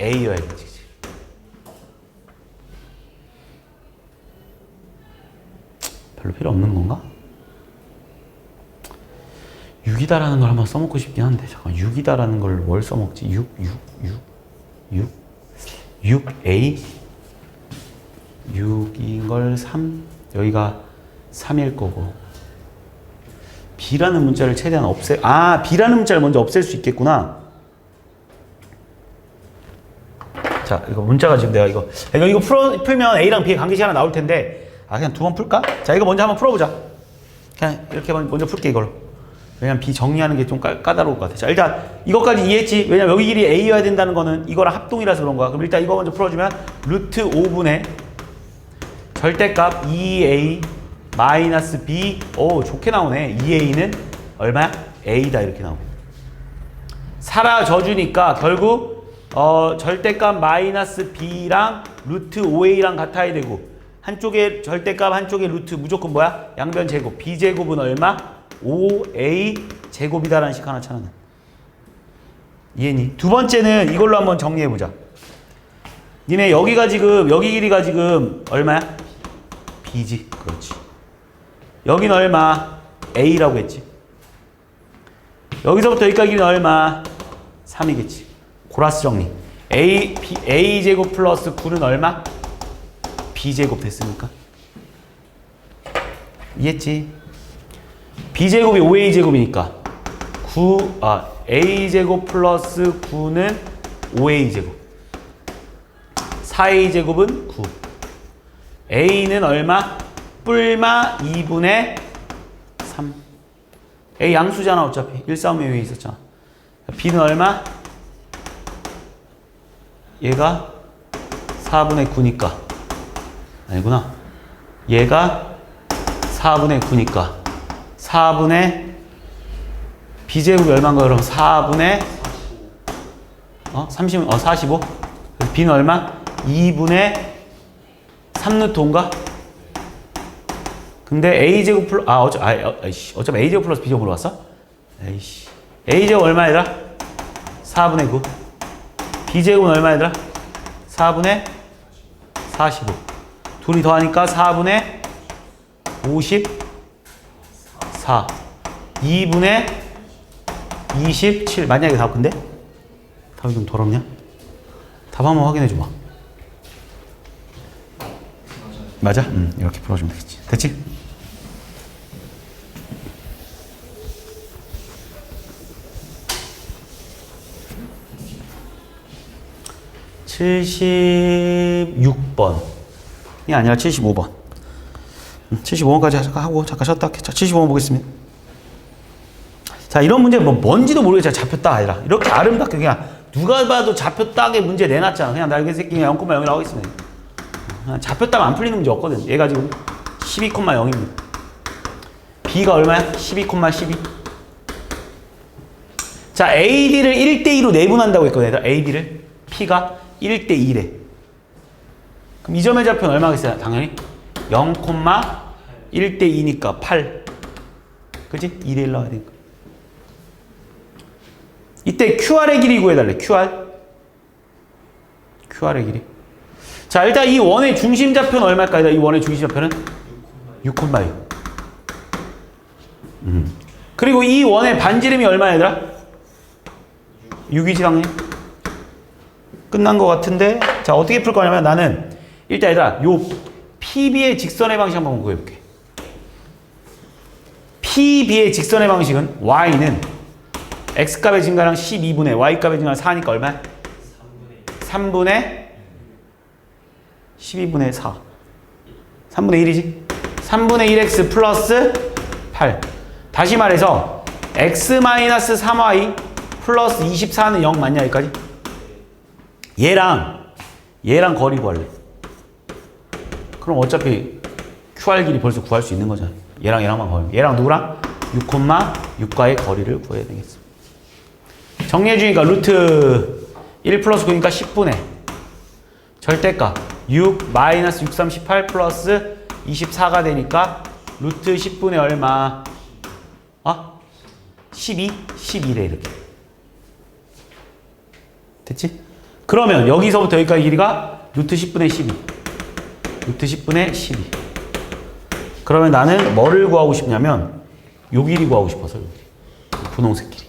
a여야 되지. 별로 필요 없는 건가? 6이다라는 걸 한번 써먹고 싶긴 한데, 잠깐 6이다라는 걸 뭘 써먹지? 6a 6인 걸 3, 여기가 3일 거고, B라는 문자를 최대한 B라는 문자를 먼저 없앨 수 있겠구나. 자, 이거 문자가 지금 내가 이거 풀면 A랑 B의 관계식 하나 나올 텐데, 그냥 두 번 풀까? 자, 이거 먼저 한번 풀어보자. 그냥 이렇게 먼저 풀게, 이걸로. 왜냐면 B 정리하는 게 좀 까다로울 것 같아. 자, 일단 이것까지 이해했지? 왜냐면 여기 길이 A여야 된다는 거는 이거랑 합동이라서 그런 거야. 그럼 일단 이거 먼저 풀어주면 루트 5분의 절대값 2A 마이너스 B, 좋게 나오네. 2A는 얼마야? A다, 이렇게 나오고. 사라져주니까 결국 절대값 마이너스 B랑 루트 5A랑 같아야 되고, 한쪽에 절대값 한쪽에 루트 무조건 뭐야? 양변 제곱. B제곱은 얼마? 5A 제곱이다라는 식 하나 찾아내. 이해니? 두 번째는 이걸로 한번 정리해보자. 니네 여기 길이가 지금 얼마야? B지. 그렇지. 여긴 얼마? A라고 했지. 여기서부터 여기까지 길이는 얼마? 3이겠지. 고라스 정리. A제곱 플러스 9는 얼마? B제곱 됐으니까. 이해했지? B제곱이 5A제곱이니까 A제곱 플러스 9는 5A제곱. 4A제곱은 9. A는 얼마? 뿔마 2분의 3. A 양수잖아 어차피. 1싸움에 위에 있었잖아. B는 얼마? 얘가 4분의 9니까 아니구나. 얘가 4분의 9니까 4분의 B제곱이 얼마인가 그럼 4분의 45? B는 얼마? 2분의 3루트인가? 근데 A제곱 플러스 어차피 A제곱 플러스 B제곱으로 왔어? 에이씨. A제곱 얼마이더라? 4분의 9. B제곱은 얼마이더라? 4분의 45. 둘이 더하니까 4분의 54. 2분의 27. 맞냐 이게 답 근데? 답이 좀 더럽냐? 답 한번 확인해 줘봐. 맞아? 이렇게 풀어주면 되겠지. 됐지? (76번) 이 아니라 75번. 75번까지 하고 잠깐 쉬었다 할게. 자, 75번 보겠습니다. 자, 이런 문제 뭔지도 모르겠어. 잡혔다 아니라 이렇게 아름답게 그냥 누가 봐도 잡혔다게 문제 내놨잖아. 그냥 나 이 새끼 0,0이라고 하겠습니다. 잡혔다면 안 풀리는 문제 없거든. 얘가 지금 12,0입니다. B가 얼마야? 12,12. 자, AD를 1대2로 내분한다고 했거든. 얘들아. AD를 P가 1대2래. 그럼 이 점의 좌표는 얼마겠어요? 당연히 0,1대2니까 8. 그치? 2대1 나와야 되니까. 이때 QR의 길이 구해달래. QR의 길이. 자, 일단 이 원의 중심 좌표는 얼마일까? 이 원의 중심 좌표는 6,6. 그리고 이 원의 반지름이 얼마야, 얘들아? 6이지, 당연히. 끝난 것 같은데, 자, 어떻게 풀 거냐면 나는 일단 얘들아, 요 PB의 직선의 방식 한번 구해볼게. PB의 직선의 방식은 Y는 X값의 증가랑 12분의 Y값의 증가랑 4니까 얼마야? 3분의 12분의 4. 3분의 1이지? 3분의 1x 플러스 8. 다시 말해서 x-3y 플러스 24는 0 맞냐 여기까지? 얘랑 거리 구할래. 그럼 어차피 QR 길이 벌써 구할 수 있는 거잖아. 얘랑만 구하면. 얘랑 누구랑? 6,6과의 거리를 구해야 되겠어. 정리해 주니까 루트 1 플러스 9니까 10분의 절대값 6 마이너스 6, 3, 18 플러스 24가 되니까 루트 10분의 얼마? 12? 12래 이렇게. 됐지? 그러면 여기서부터 여기까지 길이가 루트 10분의 12. 루트 10분의 12. 그러면 나는 뭐를 구하고 싶냐면 요 길이 구하고 싶어서 요 길이. 분홍색 길이.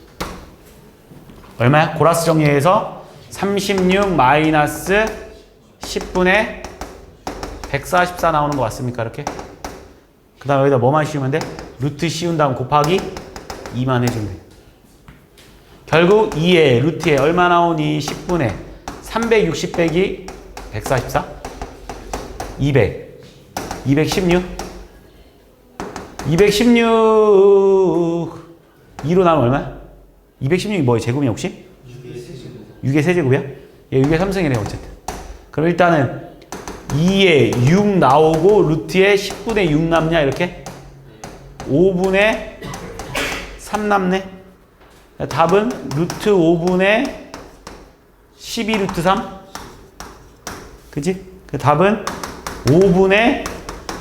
얼마야? 고라스 정리해서 36 마이너스 10분의 144 나오는 거 맞습니까? 이렇게. 그 다음 여기다 뭐만 씌우면 돼? 루트 씌운 다음 곱하기 2만 해주면 돼. 결국 2에 루트에 얼마 나오니? 10분의 360 빼기 144? 200. 216. 216 2로 나오면 얼마야? 216이 뭐야? 제곱이냐 혹시? 6의 세제곱이야? 얘 6의 3승이네 어쨌든. 그럼 일단은 2에 6 나오고 루트에 10분의 6 남냐 이렇게? 5분의 3 남네. 답은 루트 5분의 12 루트 3. 그치? 그 답은 5분의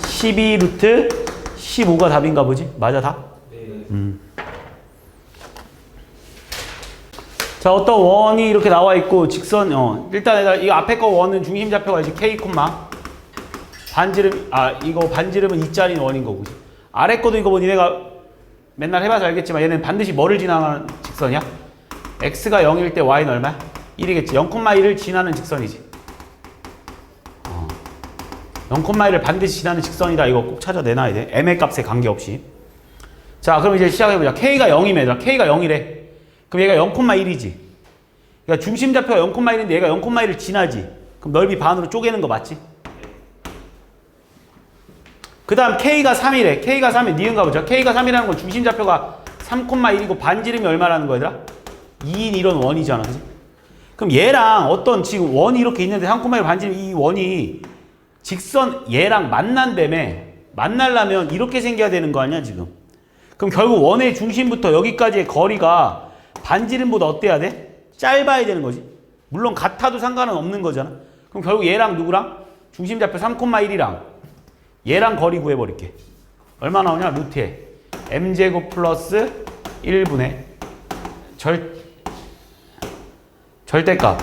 12 루트 15가 답인가 보지? 맞아 답? 네. 자, 어떤 원이 이렇게 나와 있고 직선 일단 이 앞에 거 원은 중심 좌표가 이제 K, 반지름 이거 반지름은 2짜리 원인 거고. 아래 거도 이거 뭐 니네가 맨날 해봐서 알겠지만 얘는 반드시 뭐를 지나가는 직선이야? x가 0일 때 y는 얼마야? 1이겠지. 0,1을 지나는 직선이지. 0,1을 반드시 지나는 직선이다. 이거 꼭 찾아내놔야 돼. m의 값에 관계없이. 자, 그럼 이제 시작해보자. k가 0이면 얘들아. k가 0이래. 그럼 얘가 0,1이지. 그러니까 중심 좌표가 0,1인데 얘가 0,1을 지나지. 그럼 넓이 반으로 쪼개는 거 맞지? 그 다음 K가 3이래. K가 3이 니은 가보자. K가 3이라는 건 중심 좌표가 3,1이고 반지름이 얼마라는 거야, 얘들아? 2인 1원 원이잖아. 그치? 그럼 얘랑 어떤 지금 원이 이렇게 있는데 3,1 반지름 이 원이 직선 얘랑 만난다며. 만나려면 이렇게 생겨야 되는 거 아니야, 지금? 그럼 결국 원의 중심부터 여기까지의 거리가 반지름보다 어때야 돼? 짧아야 되는 거지. 물론 같아도 상관은 없는 거잖아. 그럼 결국 얘랑 누구랑? 중심 좌표 3,1이랑 얘랑 거리 구해버릴게. 얼마 나오냐? 루트에 m제곱 플러스 1분의 절대값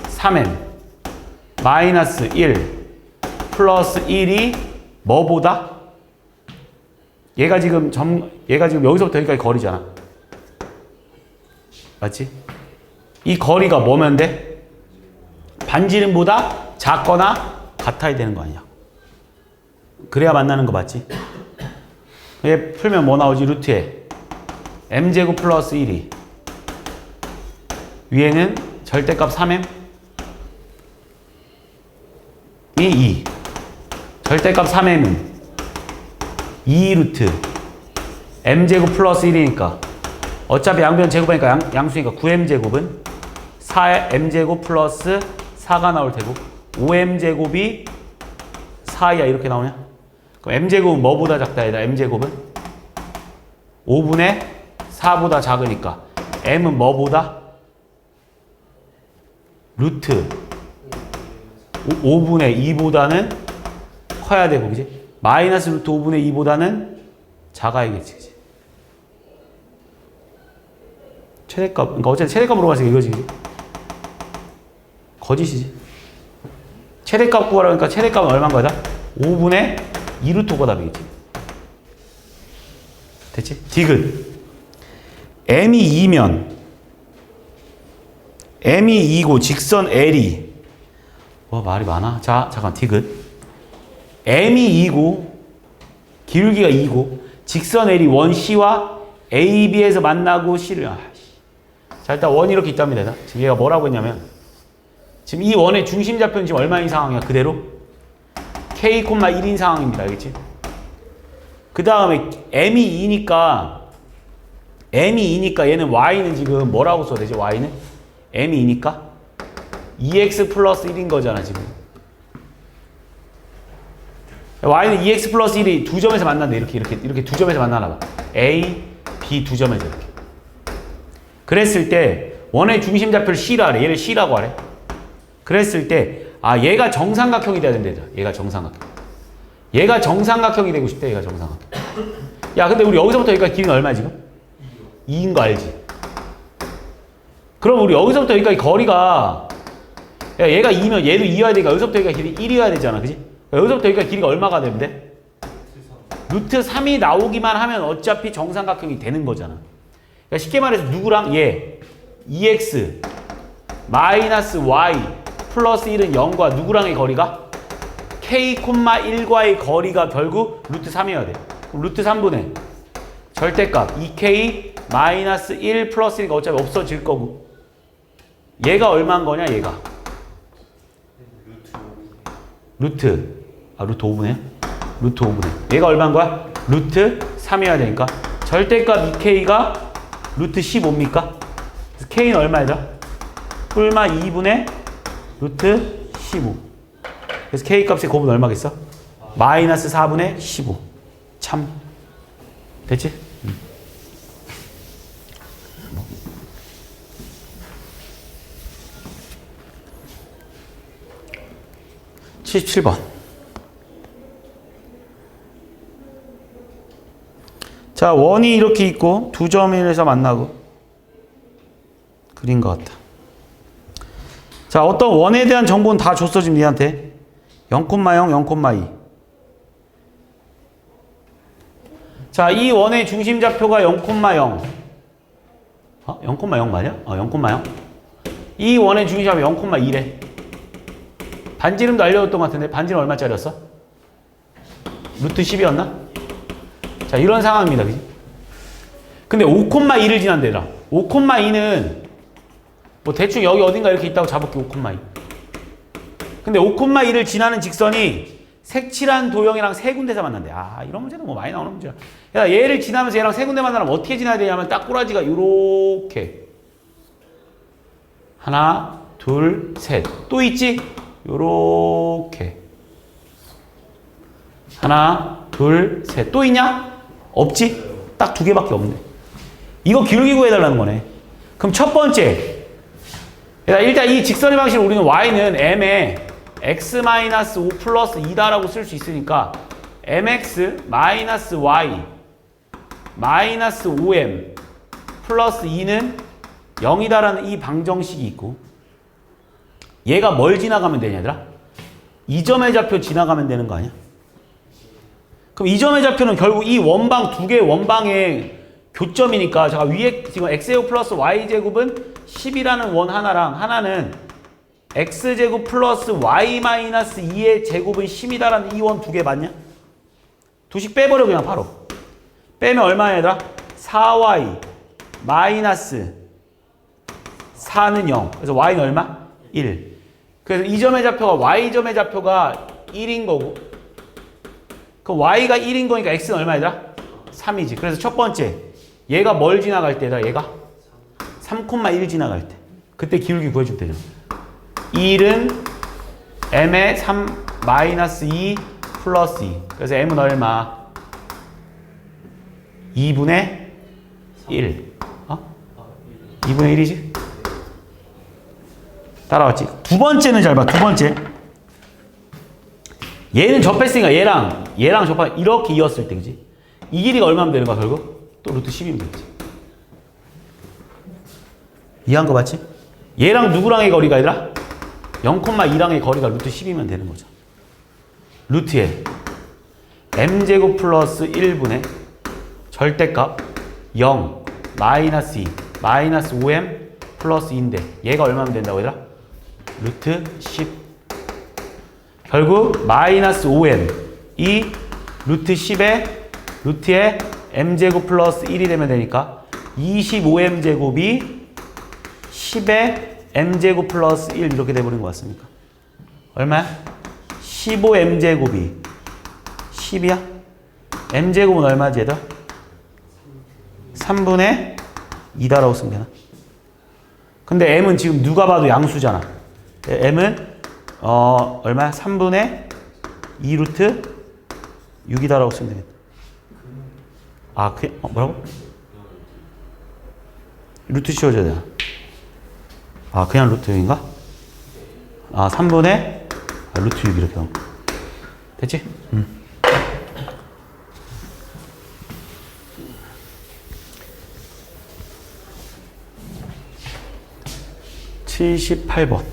3m 마이너스 1 플러스 1이 뭐보다? 얘가 지금 여기서부터 여기까지 거리잖아. 맞지? 이 거리가 뭐면 돼? 반지름보다 작거나 같아야 되는 거 아니야? 그래야 만나는 거 맞지? 얘 풀면 뭐 나오지? 루트에 m제곱 플러스 1이 위에는 절대값 3m 이 2 절대값 3m은 2루트 m제곱 플러스 1이니까 어차피 양변 제곱하니까 양수니까 9m제곱은 4m제곱 플러스 4가 나올 테고 5m제곱이 4이야 이렇게 나오냐? 그럼 m제곱은 뭐보다 작다 얘들아? m제곱은 5분의 4보다 작으니까 m은 뭐보다? 루트 5분의 2보다는 커야 되고 그지? 마이너스 루트 5분의 2보다는 작아야겠지 그지? 최대값 그러니까 어쨌든 최대값 물어봤으니까 이거지 그지? 거짓이지 최대값 구하라니까 최대값은 얼마인 거다? 5분의 2루트가 답이겠지. 됐지? 디귿. m이 2면 m이 2고 직선 L이 말이 많아. 자, 잠깐 디귿. m이 2고 기울기가 2고 직선 L이 원 C와 AB에서 만나고 C를 자, 일단 원이 이렇게 있답니다. 지금 얘가 뭐라고 했냐면 지금 이 원의 중심 좌표는 지금 얼마인 상황이야? 그대로 K, 1인 상황입니다. 알겠지? 그 다음에 M이 2니까 얘는 Y는 지금 뭐라고 써야 되지? Y는? M이 2니까 2x 플러스 1인 거잖아 지금. Y는 2x 플러스 1이 두 점에서 만난다. 이렇게 두 점에서 만나나 봐. A, B 두 점에서 이렇게. 그랬을 때 원의 중심 좌표를 C라 하래. 얘를 C라고 하래. 그랬을 때 얘가 정삼각형이 돼야 된다. 얘가 정삼각형이 되고 싶대. 얘가 정삼각형. 야 근데 우리 여기서부터 여기까지 길이는 얼마야 지금? 2인 거 알지? 그럼 우리 여기서부터 여기까지 거리가 얘가 2면 얘도 2여야 되니까 여기서부터 여기까지 길이 1이어야 되잖아. 그지? 여기서부터 여기까지 길이가 얼마가 되면 돼? 루트 3이 나오기만 하면 어차피 정삼각형이 되는 거잖아. 그러니까 쉽게 말해서 누구랑? 얘 2x 마이너스 y 플러스 1은 0과 누구랑의 거리가? k, 1과의 거리가 결국 루트 3이어야 돼. 그럼 루트 3분의 절대값 2k 마이너스 1 플러스 1가 어차피 없어질 거고 얘가 얼마인 거냐 얘가? 루트 5분의? 루트 5분의 얘가 얼마인 거야? 루트 3이어야 되니까 절대값 2k가 루트 15입니까? 그래서 k는 얼마이다? 뿔마 2분의 루트 15. 그래서 k 값의 곱은 얼마겠어? 마이너스 4분의 15. 참. 됐지? 77번. 자, 원이 이렇게 있고 두 점에서 만나고 그린 것 같다. 자, 어떤 원에 대한 정보는 다 줬어 지금 니한테. 0,0, 0,2. 자, 이 원의 중심 좌표가 0,0. 0,0 맞냐? 0,0. 이 원의 중심 좌표 0,2래. 반지름도 알려줬던 것 같은데 반지름 얼마짜리였어? 루트 10이었나? 자, 이런 상황입니다. 그지? 근데 5,2를 지난대라. 5,2는 뭐 대충 여기 어딘가 이렇게 있다고 잡을게. 5,2. 근데 5,2를 지나는 직선이 색칠한 도형이랑 세 군데서 만난대. 이런 문제는 뭐 많이 나오는 문제야. 야, 얘를 지나면서 얘랑 세 군데 만나면 어떻게 지나야 되냐면 딱 꼬라지가 요렇게 하나, 둘, 셋. 또 있지? 요렇게 하나, 둘, 셋. 또 있냐? 없지? 딱 두 개밖에 없네. 이거 기울기 구해달라는 거네. 그럼 첫 번째, 일단 이 직선의 방식을 우리는 y는 m에 x-5 플러스 2다라고 쓸 수 있으니까 mx 마이너스 y 마이너스 5m 플러스 2는 0이다라는 이 방정식이 있고, 얘가 뭘 지나가면 되냐 얘들아? 이 점의 좌표 지나가면 되는 거 아니야? 그럼 이 점의 좌표는 결국 이 원방 두 개의 원방의 교점이니까, 제가 위에 지금 x제곱 플러스 y제곱은 10이라는 원 하나랑, 하나는 x제곱 플러스 y 마이너스 2의 제곱은 10이다라는 이 원 두 개 맞냐? 두씩 빼버려 그냥 바로. 빼면 얼마야 얘들아? 4y 마이너스 4는 0. 그래서 y는 얼마? 1. 그래서 이 점의 좌표가 y점의 좌표가 1인 거고, 그럼 y가 1인 거니까 x는 얼마 얘들아? 3이지. 그래서 첫 번째, 얘가 뭘 지나갈 때다? 얘가 3,1 지나갈 때. 그때 기울기 구해줄 때죠. 1은 m의 3 마이너스 2 플러스 2. 그래서 m은 얼마? 2분의 1. 2분의 1이지? 따라왔지? 두 번째는 잘 봐. 두 번째. 얘는 접했으니까 얘랑 접하 이렇게 이었을 때, 그지? 이 길이가 얼마면 되는 거야, 결국? 또 루트 10이면 되겠지. 이해한 거 맞지? 얘랑 누구랑의 거리가 아니라 0,2랑의 거리가 루트 10이면 되는 거죠. 루트에 m제곱 플러스 1분의 절대값 0 마이너스 2 마이너스 5m 플러스 2인데 얘가 얼마면 된다고 얘들아? 루트 10. 결국 마이너스 5m 이 루트 10에 루트에 m제곱 플러스 1이 되면 되니까 25m제곱이 10에 m제곱 플러스 1 이렇게 돼버린 것 같습니까? 얼마야? 15m제곱이 10이야? m제곱은 얼마지 얘들아? 3분의 2다라고 쓰면 되나? 근데 m은 지금 누가 봐도 양수잖아. m은 얼마야? 3분의 2 루트 6이다라고 쓰면 되겠다. 뭐라고? 루트 씌워줘야 되나? 그냥 루트 6인가? 3분의 루트 6 이렇게 나온 거. 됐지? 78번.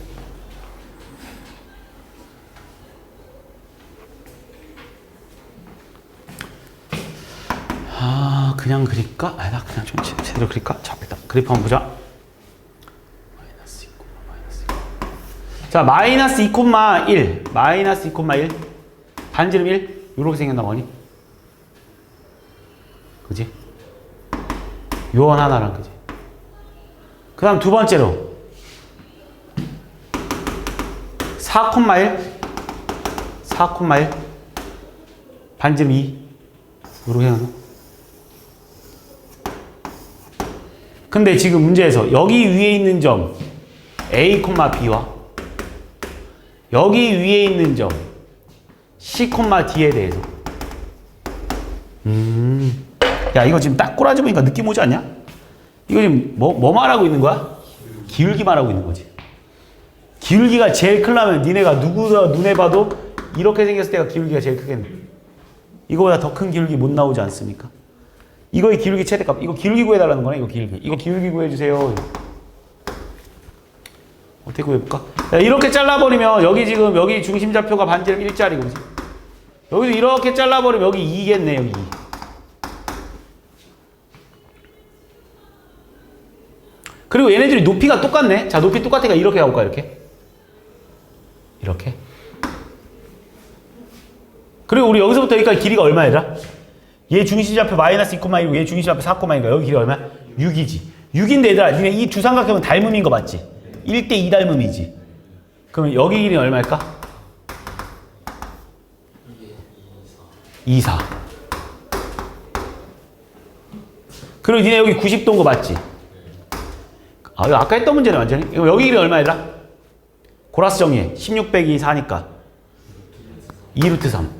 그냥 그릴까? 나 그냥 좀 제대로 그릴까? 자, 일단 그래프 한번 보자. 마이너스 2, 마이너스 2. 자, 마이너스 2,1. 마이너스 2,1. 반지름 1. 요렇게 생겼나 보니? 그지? 요원 하나랑, 그지? 그 다음 두 번째로 4,1 4,1 반지름 2 요렇게 해놨나? 근데 지금 문제에서 여기 위에 있는 점 A, B와 여기 위에 있는 점 C, D에 대해서 야, 이거 지금 딱 꼬라지 보니까 느낌 오지 않냐? 이거 지금 뭐 말하고 있는 거야? 기울기 말하고 있는 거지. 기울기가 제일 크려면 니네가 누구나 눈에 봐도 이렇게 생겼을 때가 기울기가 제일 크겠네. 이거보다 더 큰 기울기 못 나오지 않습니까? 이거의 기울기 최대값. 이거 기울기 구해달라는 거네. 이거 기울기 구해주세요. 어떻게 구해볼까? 야, 이렇게 잘라버리면 여기 지금 여기 중심좌표가 반지름 1짜리고, 여기도 이렇게 잘라버리면 여기 2겠네. 여기 2. 그리고 얘네들이 높이가 똑같네. 자, 높이 똑같으니까 이렇게 가볼까, 이렇게? 이렇게. 그리고 우리 여기서부터 여기까지 길이가 얼마야, 얘들아? 얘 중심좌표 마이너스 2,1이고 얘 중심좌표 4,2니까 여기 길이 얼마야? 6이지. 6인데 얘들아, 니네 이 두 삼각형은 닮음인 거 맞지? 1대2 닮음이지. 그러면 여기 길이는 얼마일까? 2, 4. 그리고 니네 여기 90도인 거 맞지? 아, 이거 아까 했던 문제네, 완전히. 이거 여기 길이 얼마, 얘들아? 고라스 정리해. 16 빼기 4니까. 2루트 3.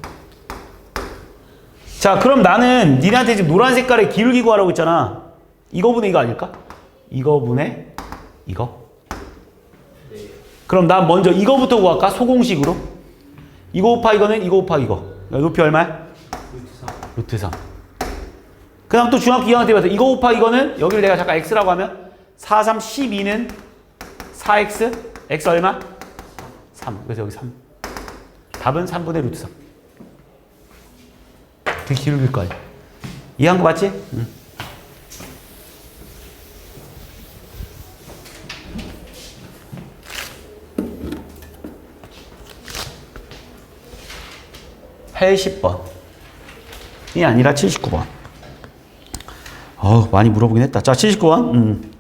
자, 그럼 나는 니네한테 지금 노란 색깔의 기울기 구하라고 했잖아. 이거분의 이거 아닐까? 이거분의 이거. 그럼 난 먼저 이거부터 구할까? 소공식으로. 이거 곱하기 이거는 이거 곱하기 이거. 높이 얼마야? 루트 3. 그 다음 또 중학교 2학년 때 봤어. 이거 곱하기 이거는 여기를 내가 잠깐 x라고 하면 4, 3, 12는 4x. x 얼마? 3. 그래서 여기 3. 답은 3분의 루트 3. 되게 기울길 거 아니야. 이해한 거 맞지? 응. (80번이) 아니라 79번. 많이 물어보긴 했다. 자, 79번.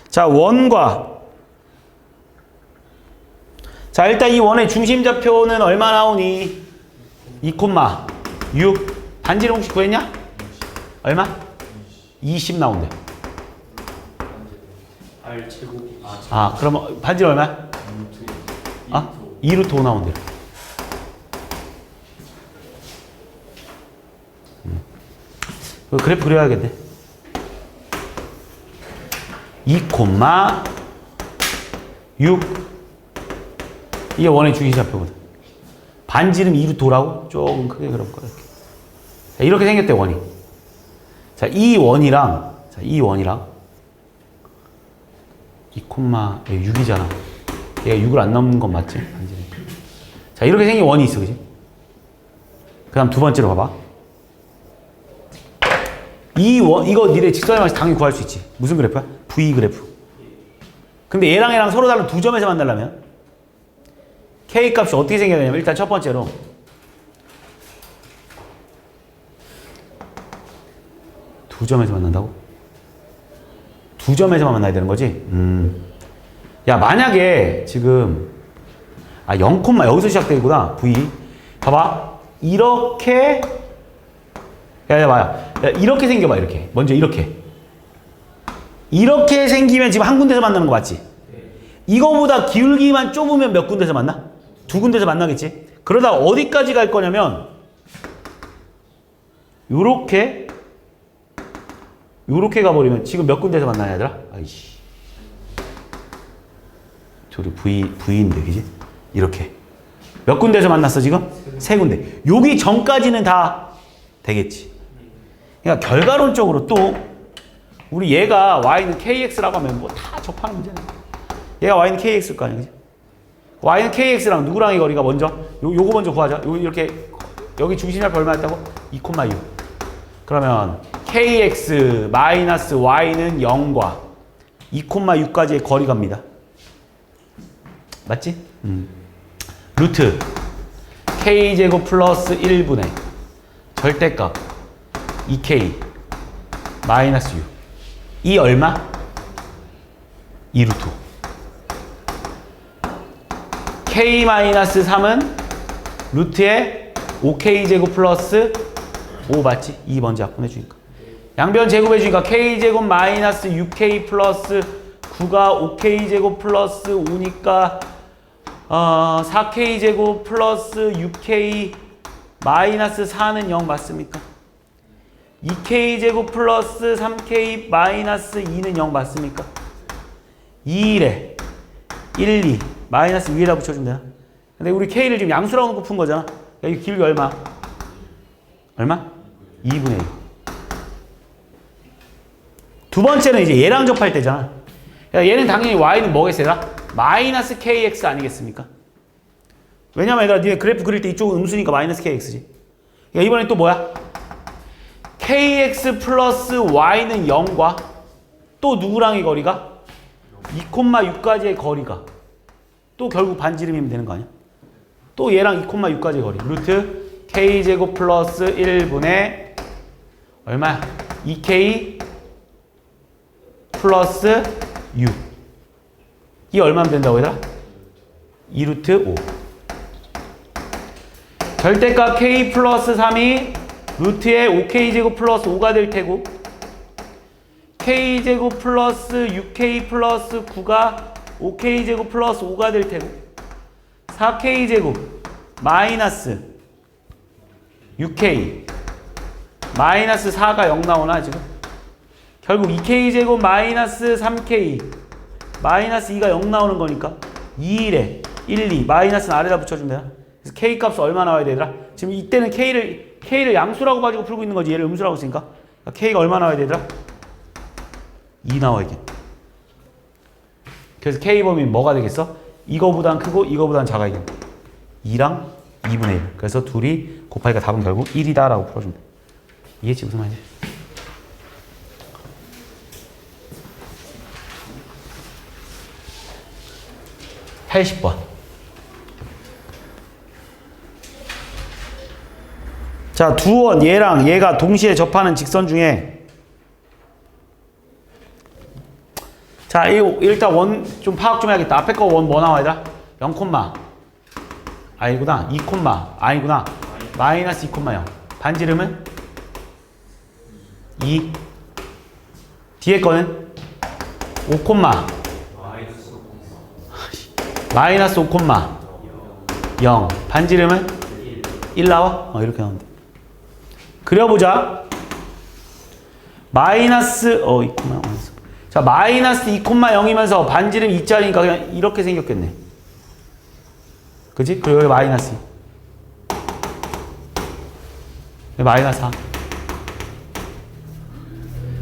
자, 원과. 자, 일단 이 원의 중심좌표는 얼마 나오니? 2,6. 반지름 혹시 구했냐? 얼마? 20 나온대. R 제곱. 그러면 반지름 얼마야? 2루트 5 나온대. 그래프 그려야겠네. 2,6. 이게 원의 중심좌표거든. 반지름 2루트 5라고? 조금 크게 그려볼까, 이렇게. 자, 이렇게 생겼대, 원이. 자, 이 원이랑, 2,6이잖아. 얘가 6을 안 넘는 건 맞지? 반지름. 자, 이렇게 생긴 원이 있어, 그지? 그 다음 두 번째로 봐봐. 이거 니네 직선의 방식 당연히 구할 수 있지. 무슨 그래프야? V 그래프. 근데 얘랑 서로 다른 두 점에서 만나려면 K 값이 어떻게 생겨야 되냐면 일단 첫 번째로 두 점에서 만난다고? 두 점에서만 만나야 되는 거지? 야, 만약에 지금 0, 여기서 시작되구나. V. 봐봐. 이렇게 봐요. 이렇게 생겨봐, 이렇게. 먼저 이렇게. 이렇게 생기면 지금 한 군데서 만나는 거 맞지? 이거보다 기울기만 좁으면 몇 군데서 만나? 두 군데서 만나겠지? 그러다 어디까지 갈 거냐면 요렇게 가버리면 지금 몇 군데서 만나냐, 얘들아? 아이씨. 저기 V인데, 그지? 이렇게. 몇 군데서 만났어, 지금? 세 군데. 여기 전까지는 다 되겠지. 그러니까 결과론적으로 또 우리 얘가 y는 kx라고 하면 뭐 다 접하는 문제네. 얘가 y는 kx일 거 아니야, 그지? y는 kx랑 누구랑의 거리가 먼저? 요거 먼저 구하자. 이렇게 여기 중심좌표 얼마였다고? 2,6. 그러면 kx 마이너스 y는 0과 2,6까지의 거리갑니다. 맞지? 루트 k제곱 플러스 1분의 절대값 2k 마이너스 6. 이 얼마? 2루트 5. k 마이너스 3은 루트에 5k 제곱 플러스 5 맞지? 2 먼저 약분해주니까. 양변 제곱해주니까 k 제곱 마이너스 6k 플러스 9가 5k 제곱 플러스 5니까 4k 제곱 플러스 6k 마이너스 4는 0 맞습니까? 2k 제곱 플러스 3k 마이너스 2는 0 맞습니까? 2래 1, 2 마이너스 위에다 붙여주면 되나? 근데 우리 k를 지금 양수라고 놓고 푼 거잖아. 여기 기울기 얼마? 2분의 1. 두 번째는 이제 얘랑 접할 때잖아. 얘는 당연히 y는 뭐겠어요? 마이너스 kx 아니겠습니까? 왜냐면 얘들아 니네 그래프 그릴 때 이쪽은 음수니까 마이너스 kx지. 그러니까 이번엔 또 뭐야? kx 플러스 y는 0과 또 누구랑의 거리가? 2,6까지의 거리가 또 결국 반지름이면 되는 거 아니야? 또 얘랑 2,6까지의 거리 루트 k제곱 플러스 1분의 얼마야? 2k 플러스 6 이 얼마면 된다고 얘들아? 2루트 5 절대값 k 플러스 3이 루트의 5k제곱 플러스 5가 될 테고 k제곱 플러스 6k 플러스 9가 5k제곱 플러스 5가 될 테고 4k제곱 마이너스 6k 마이너스 4가 0 나오나 지금? 결국 2k제곱 마이너스 3k 마이너스 2가 0 나오는 거니까 2일에 1, 2 마이너스는 아래다 붙여주면 되나? 그래서 k 값은 얼마 나와야 되더라? 지금 이때는 k를 양수라고 가지고 풀고 있는 거지 얘를 음수라고 쓰니까 그러니까 k가 얼마 나와야 되더라? 2 나와야 돼. 그래서 k 범위 뭐가 되겠어? 이거보단 크고 이거보단 작아야 돼. 2랑 2분의 1 그래서 둘이 곱하기가 답은 결국 1이다 라고 풀어준다. 이해했지 무슨 말인지? 80번. 자, 두 원 얘랑 얘가 동시에 접하는 직선 중에 자, 일단 원 좀 파악 좀 해야겠다. 앞에 거 원 뭐 나와야 돼? 0, 아니구나. 2, 아니구나. 마이너스 2,0. 반지름은 2. 뒤에 거는 5, 마이너스 5, 0. 반지름은 1 나와? 이렇게 나오면 돼. 그려보자. 마이너스, 2, 자, 마이너스 2,0이면서 반지름 2짜리니까 그냥 이렇게 생겼겠네. 그치? 그리고 여기 마이너스 2. 여기 마이너스 4.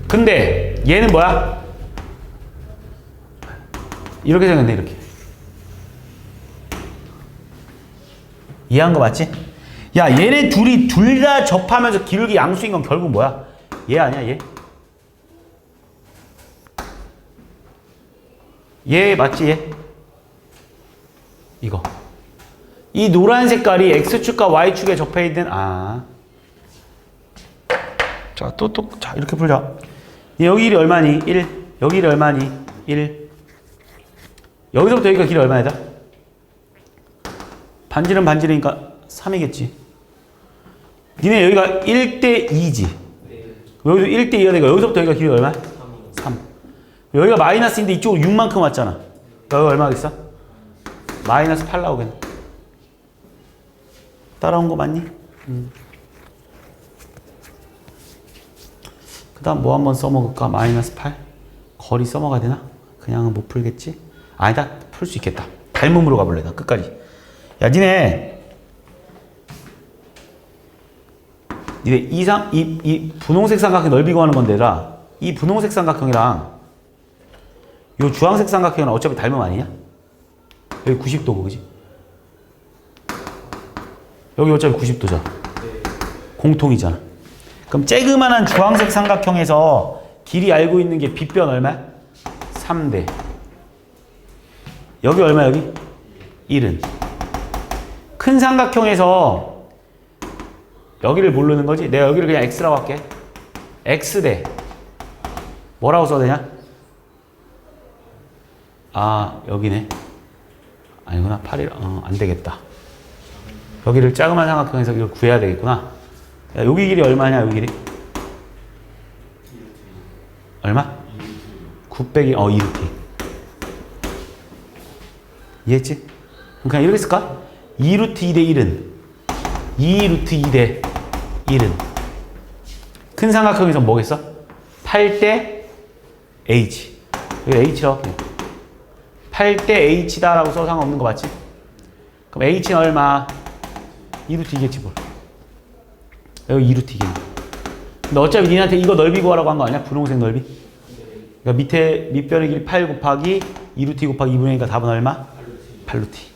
근데 얘는 뭐야? 이렇게 생겼네, 이렇게. 이해한 거 맞지? 야, 얘네 둘이 둘 다 접하면서 기울기 양수인 건 결국 뭐야? 얘 아니야, 얘? 얘 맞지, 얘? 이거. 이 노란 색깔이 X축과 Y축에 접해 있는, 자, 자, 이렇게 풀자. 여기 길이 얼마니? 1. 여기 길이 얼마니? 1. 여기서부터 여기가 길이 얼마야? 반지름이니까 3이겠지. 니네 여기가 1대 2지. 여기도 1대 2가 되니까 여기서부터 여기가 길이 얼마야? 3. 여기가 마이너스인데 이쪽으로 6만큼 왔잖아. 여기 얼마겠어? 마이너스 8 나오겠네. 따라온 거 맞니? 그 다음 뭐 한번 써먹을까? 마이너스 8. 거리 써먹어야 되나? 그냥은 못 풀겠지? 아니다. 풀 수 있겠다. 닮음으로 가볼래. 나 끝까지. 야, 니네 이 분홍색 삼각형 넓이 구하는 건데라 이 분홍색 삼각형이랑 요 주황색 삼각형은 어차피 닮음 아니냐? 여기 90도고 그지? 여기 어차피 90도잖아. 공통이잖아. 그럼 쬐그만한 주황색 삼각형에서 길이 알고 있는 게 빗변 얼마야? 3대. 여기 얼마 여기? 1은. 큰 삼각형에서 여기를 모르는 거지? 내가 여기를 그냥 x라고 할게. x대. 뭐라고 써야 되냐? 여기네. 아니구나. 8일, 안 되겠다. 여기를 작은 삼각형에서 이걸 구해야 되겠구나. 야, 여기 길이 얼마냐, 여기 길이? 얼마? 9 빼기, 2루트. 이해했지? 그냥 이렇게 쓸까? 2루트 2대 1은 2루트 2대 1은 큰 삼각형에서 뭐겠어? 8대 h. 여기 h라고 할게. 8대 h다 라고 써도 상관없는 거 맞지? 그럼 h는 얼마? 2루트 2겠지 뭘. 여기 2루트 2겠네. 근데 어차피 니한테 이거 넓이 구하라고 한 거 아니야? 분홍색 넓이? 그러니까 밑에 밑변의 길이 8 곱하기 2루트 2 곱하기 2분의 2가 답은 얼마? 8루트 2.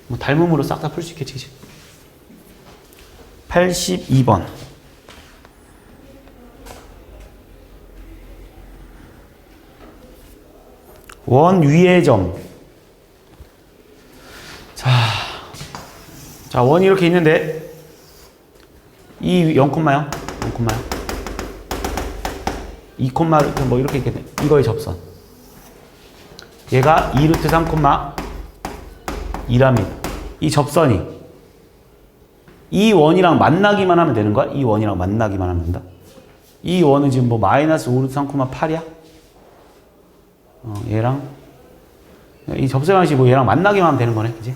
뭐 닮음으로 싹 다 풀 수 있겠지, 그치? 82번. 원 위의 점. 자, 원이 이렇게 있는데 이 0,0, 2, 뭐 이렇게 있겠네. 이거의 접선. 얘가 2루트 3, 2랍니다. 이 접선이 이 원이랑 만나기만 하면 되는 거야? 이 원이랑 만나기만 하면 된다? 이 원은 지금 뭐 마이너스 5루트 3, 8이야? 얘랑 이 접선 방식이 뭐 얘랑 만나기만 하면 되는 거네, 그지?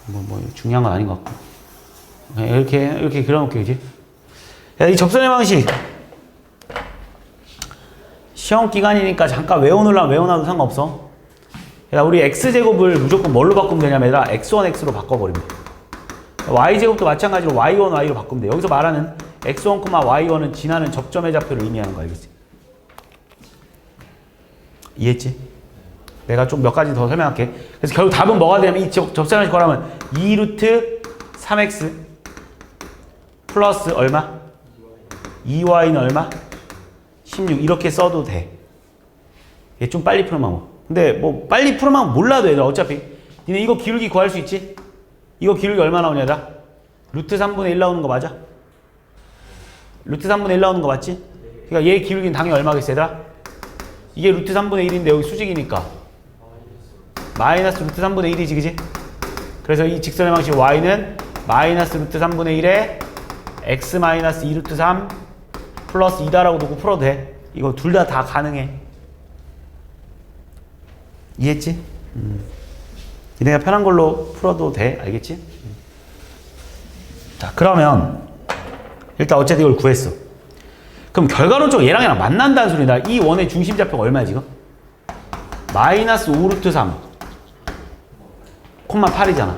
뭐 중요한 건 아닌 것 같고. 이렇게 그려놓게, 그지? 야, 이 접선의 방식 시험 기간이니까 잠깐 외워놓으려면 외워놔도 상관없어. 야, 우리 x제곱을 무조건 뭘로 바꾸면 되냐면 얘들아 x1, x로 바꿔버립니다. y제곱도 마찬가지로 y1, y로 바꾸면 돼. 여기서 말하는 x1, y1은 지나는 접점의 좌표를 의미하는 거 알겠지? 이해했지? 내가 좀 몇 가지 더 설명할게. 그래서 결국 답은 뭐가 되냐면 이 접선을 걸으면 2루트 3x 플러스 얼마? 2y는 얼마? 16 이렇게 써도 돼. 얘 좀 빨리 푸는 방법. 근데 뭐 빨리 푸는 방법 몰라도 얘들아 어차피 니네 이거 기울기 구할 수 있지? 이거 기울기 얼마 나오냐 얘들아? 루트 3분의 1 나오는 거 맞아? 루트 3분의 1 나오는 거 맞지? 그러니까 얘 기울기는 당연히 얼마겠어 얘들아? 이게 루트 3분의 1인데 여기 수직이니까 마이너스 루트 3분의 1이지 그지? 그래서 이 직선의 방식 y는 마이너스 루트 3분의 1에 x 마이너스 2 루트 3 플러스 2다라고 두고 풀어도 돼. 이거 둘 다 가능해. 이해했지? 니네가 편한 걸로 풀어도 돼. 알겠지? 자, 그러면 일단 어쨌든 이걸 구했어. 그럼 결과론적으로 얘랑 얘랑 만난다는 소리다. 이 원의 중심 좌표가 얼마야 지금? 마이너스 5 루트 3 콤마 8이잖아.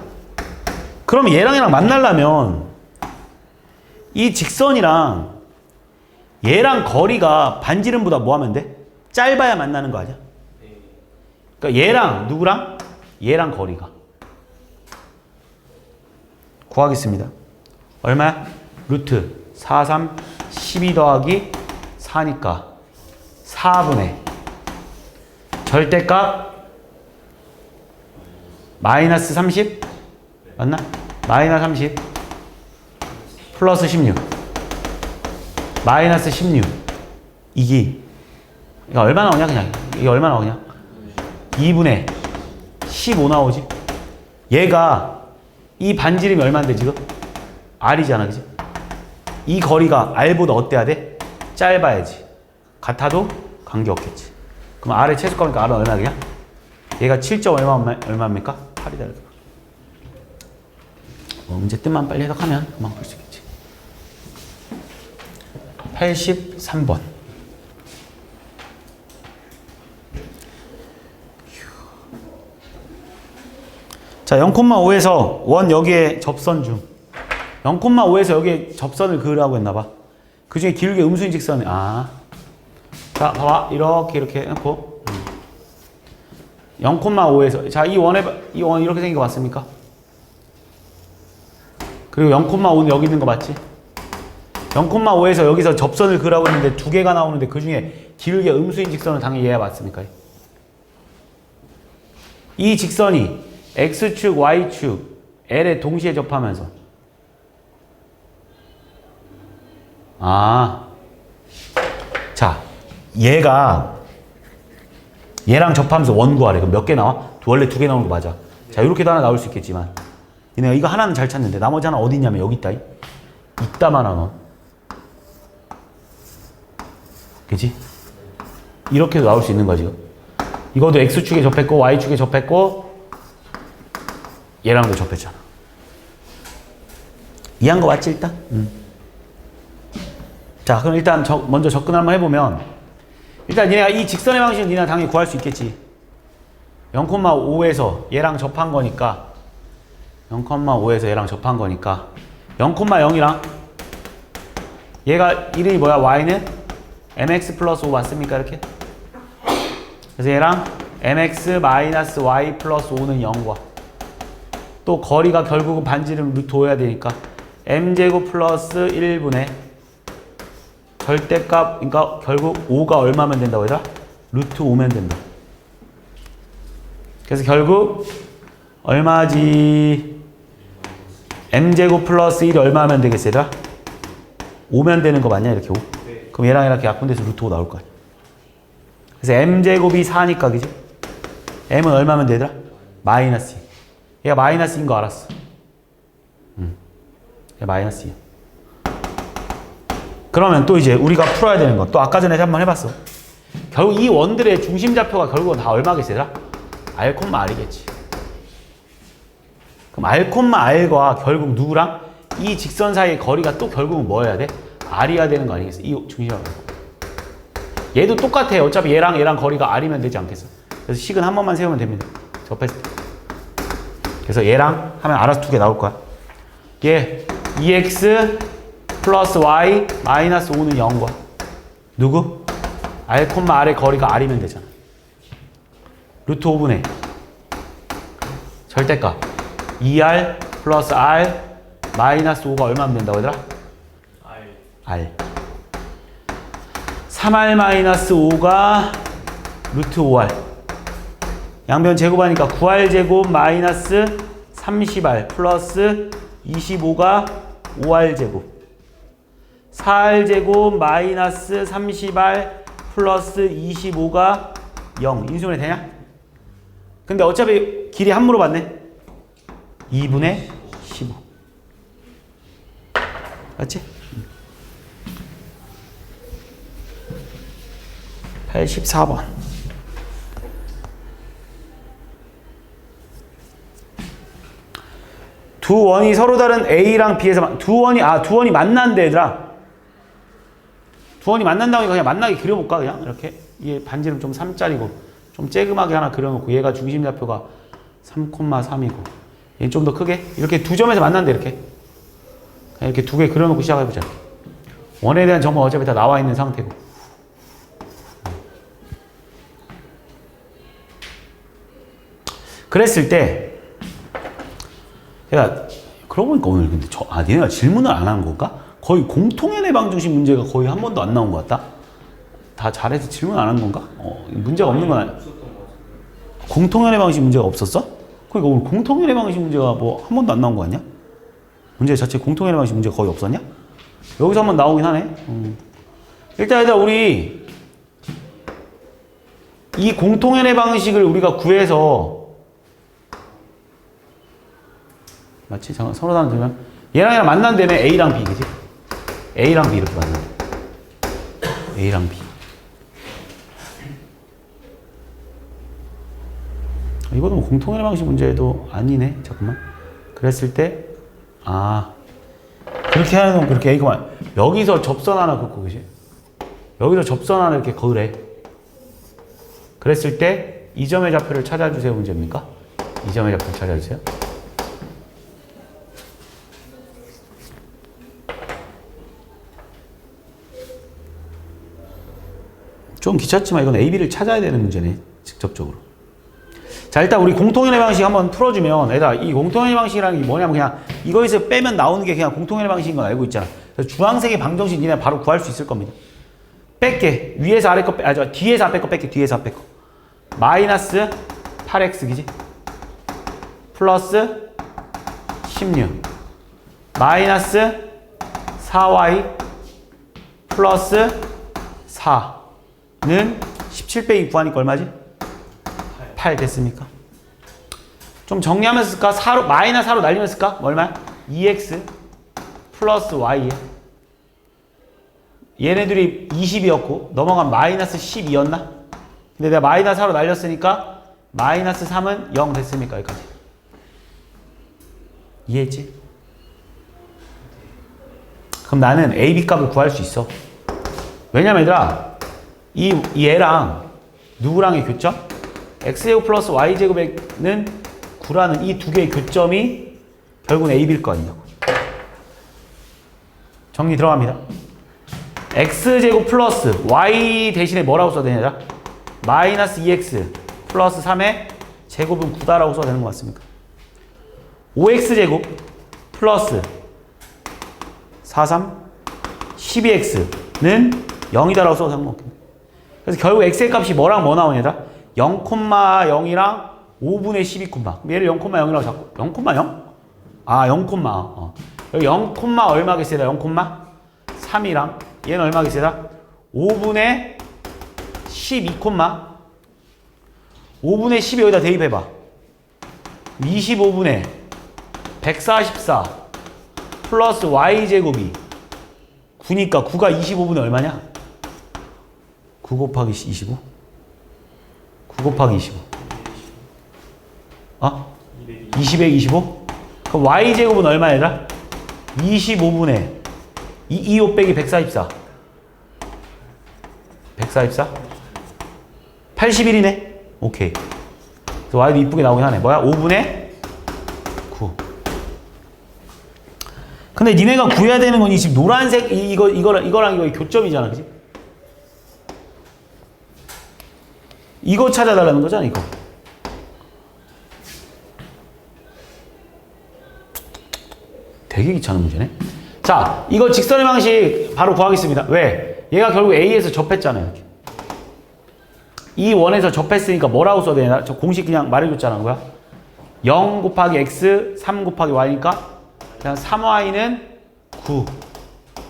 그럼 얘랑 얘랑 만나려면 이 직선이랑 얘랑 거리가 반지름보다 뭐 하면 돼? 짧아야 만나는 거 아니야? 그러니까 얘랑 누구랑? 얘랑 거리가 구하겠습니다. 얼마야? 루트 4, 3, 12 더하기 4니까 4분의 절대값 마이너스 30 맞나? 마이너스 30 플러스 16 마이너스 16 이게 얼마 나오냐 그냥 이게 얼마 나오냐 2분의 15 나오지. 얘가 이 반지름이 얼마인데 지금? R이잖아 그지? 이 거리가 R보다 어때야 돼? 짧아야지. 같아도 관계없겠지. 그럼 R의 최소값이니까 R은 얼마야 그냥? 얘가 7점 얼마입니까? 8이다. 문제 뜻만 빨리 해석하면 금방 풀 수 있겠지. 83번. 자, 0,5에서 원 여기에 접선 중 0,5에서 여기에 접선을 그으라고 했나봐. 그 중에 기울기 음수인 직선이 자, 봐봐. 이렇게 해놓고 0,5에서 자, 이 원 이렇게 생긴 거 맞습니까? 그리고 0,5는 여기 있는 거 맞지? 0,5에서 여기서 접선을 그으라고 했는데 두 개가 나오는데 그 중에 기울기 음수인 직선은 당연히 얘가 맞습니까? 이 직선이 X축, Y축, L에 동시에 접하면서 자, 얘랑 접하면서 원 구하래. 그럼 몇 개 나와? 원래 두 개 나오는 거 맞아. 자, 이렇게도 하나 나올 수 있겠지만 얘네가 이거 하나는 잘 찾는데 나머지 하나 어디 있냐면 여기 있다. 이따만 하나. 그치? 이렇게도 나올 수 있는 거야 지금. 이것도 X축에 접했고 Y축에 접했고 얘랑도 접했잖아. 이해한 거 맞지 일단? 자, 그럼 일단 먼저 접근 한번 해보면 일단 니네가 이 직선의 방식은 니네가 당연히 구할 수 있겠지. 0,5에서 얘랑 접한 거니까 0,5에서 얘랑 접한 거니까 0,0이랑 얘가 이름이 뭐야? y는 mx 플러스 5 맞습니까? 이렇게 그래서 얘랑 mx 마이너스 y 플러스 5는 0과 또 거리가 결국은 반지름 루트 5여야 되니까 m제곱 플러스 1분의 절대값, 그러니까 결국 5가 얼마면 된다고 얘들아? 루트 5면 된다. 그래서 결국 얼마지? m제곱 플러스 1이 얼마 하면 되겠어 얘들아? 5면 되는 거 맞냐 이렇게 5? 네. 그럼 얘랑 이렇게 약분돼서 루트 5 나올 거야. 그래서 m제곱이 4니까 그지? m은 얼마면 되더라? 마이너스 2. 얘가 마이너스인 거 알았어. 얘가 마이너스 2. 그러면 또 이제 우리가 풀어야 되는 거 또 아까 전에 한번 해봤어. 결국 이 원들의 중심좌표가 결국은 다 얼마겠어 얘들아? R, R이겠지. 그럼 R, R과 결국 누구랑? 이 직선 사이의 거리가 또 결국은 뭐여야 돼? R이어야 되는 거 아니겠어? 이 중심좌표. 얘도 똑같아. 어차피 얘랑 거리가 R이면 되지 않겠어? 그래서 식은 한 번만 세우면 됩니다. 접했을 때. 그래서 얘랑 하면 알아서 두 개 나올 거야. 얘 2x 플러스 y 마이너스 5는 0과 누구? R, R의 거리가 R이면 되잖아. 루트 5분의 절대값 2R 플러스 R 마이너스 5가 얼마면 된다고 얘들아? R 3R 마이너스 5가 루트 5R 양변 제곱하니까 9R 제곱 마이너스 30R 플러스 25가 5R 제곱 4R 제곱 마이너스 30R 플러스 25가 0 인수분해 되냐? 근데 어차피 길이 함무로 받네. 2분의 15 맞지? 84번 두 원이 서로 다른 A랑 B에서 두 원이 만난대 얘들아. 두 원이 만난다고 그냥 만나게 그려볼까 그냥 이렇게 얘 반지름 좀 3짜리고 좀 쬐금하게 하나 그려놓고 얘가 중심좌표가 3,3이고 얘는 좀 더 크게 이렇게 두 점에서 만난대 이렇게 그냥 이렇게 두 개 그려놓고 시작해보자. 원에 대한 정보가 어차피 다 나와 있는 상태고 그랬을 때 야, 그러고 보니까 오늘 근데 니네가 질문을 안 한 건가? 거의 공통연애 방정식 문제가 거의 한 번도 안 나온 것 같다? 다 잘해서 질문 안 한 건가? 문제가 없는 건 아니야. 공통연애 방식 문제가 없었어? 그러니까 오늘 공통연애 방식 문제가 뭐 한 번도 안 나온 거 아니야? 문제 자체 공통연애 방식 문제가 거의 없었냐? 여기서 한번 나오긴 하네. 일단 우리 이 공통연애 방식을 우리가 구해서 맞지? 잠깐 서로 다른 들면 얘랑 만난 데는 A랑 B 그지? A랑 B 이렇게 만나. A랑 B. 이것도 뭐 공통연애 방식 문제도 아니네. 잠깐만. 그랬을 때 그렇게 하는 건 그렇게 A가 여기서 접선 하나 긋고 그지? 여기서 접선 하나 이렇게 그으래. 그랬을 때 이 점의 좌표를 찾아주세요 문제입니까? 이 점의 좌표를 찾아주세요. 좀 귀찮지만 이건 A, B를 찾아야 되는 문제네. 직접적으로. 자 일단 우리 공통연애 방식 한번 풀어주면 얘들아 이 공통연애 방식이라는 게 뭐냐면 그냥 이거에서 빼면 나오는 게 그냥 공통연애 방식인 건 알고 있잖아. 그래서 주황색의 방정식 니네 바로 구할 수 있을 겁니다. 뺄게. 위에서 아래 거 뒤에서 앞에 거 뺄게. 뒤에서 앞에 거. 마이너스 8x 그지? 플러스 16 마이너스 4y 플러스 4는 17 빼기 구하니까 얼마지? 8 됐습니까? 좀 정리하면서 쓸까? 4로, 마이너스 4로 날리면 쓸까? 얼마야? 2x 플러스 y에 얘네들이 20이었고 넘어간 마이너스 12였나? 근데 내가 마이너스 4로 날렸으니까 마이너스 3은 0 됐습니까? 여기까지 이해했지? 그럼 나는 a, b 값을 구할 수 있어. 왜냐면 얘들아 이 얘랑 누구랑의 교점? x제곱 플러스 y제곱에는 9라는 이 두 개의 교점이 결국은 ab일 거 아니냐고. 정리 들어갑니다. x제곱 플러스 y 대신에 뭐라고 써야 되냐? 마이너스 2x 플러스 3의 제곱은 9다라고 써야 되는 것 같습니까? 5x제곱 플러스 43 12x는 0이다라고 써도 상관없겠네. 그래서 결국 x의 값이 뭐랑 뭐 나오냐? 0,0이랑 5분의 12 콤마. 그럼 얘를 0,0이라고 잡고 0,0? 아 0, 여기 0, 얼마겠어요? 0, 3이랑 얘는 얼마겠어요? 5분의 12 콤마 5분의 10 여기다 대입해봐. 25분의 144 플러스 y제곱이 9니까 9가 25분의 얼마냐? 9 곱하기 25? 9 곱하기 25 20에 25? 그럼 y제곱은 얼마야? 25분의 25 빼기 144 144? 81이네? 오케이. 그래서 y도 이쁘게 나오긴 하네. 뭐야? 5분의 9. 근데 니네가 구해야 되는 건 이 지금 노란색 이거랑 이거의 교점이잖아. 그지? 이거 찾아달라는 거잖아, 이거. 되게 귀찮은 문제네. 자, 이거 직선의 방식 바로 구하겠습니다. 왜? 얘가 결국 A에서 접했잖아요. 이렇게. 이 원에서 접했으니까 뭐라고 써야 되나? 저 공식 그냥 말해줬잖아. 뭐야? 0 곱하기 x, 3 곱하기 y니까 그냥 3y는 9.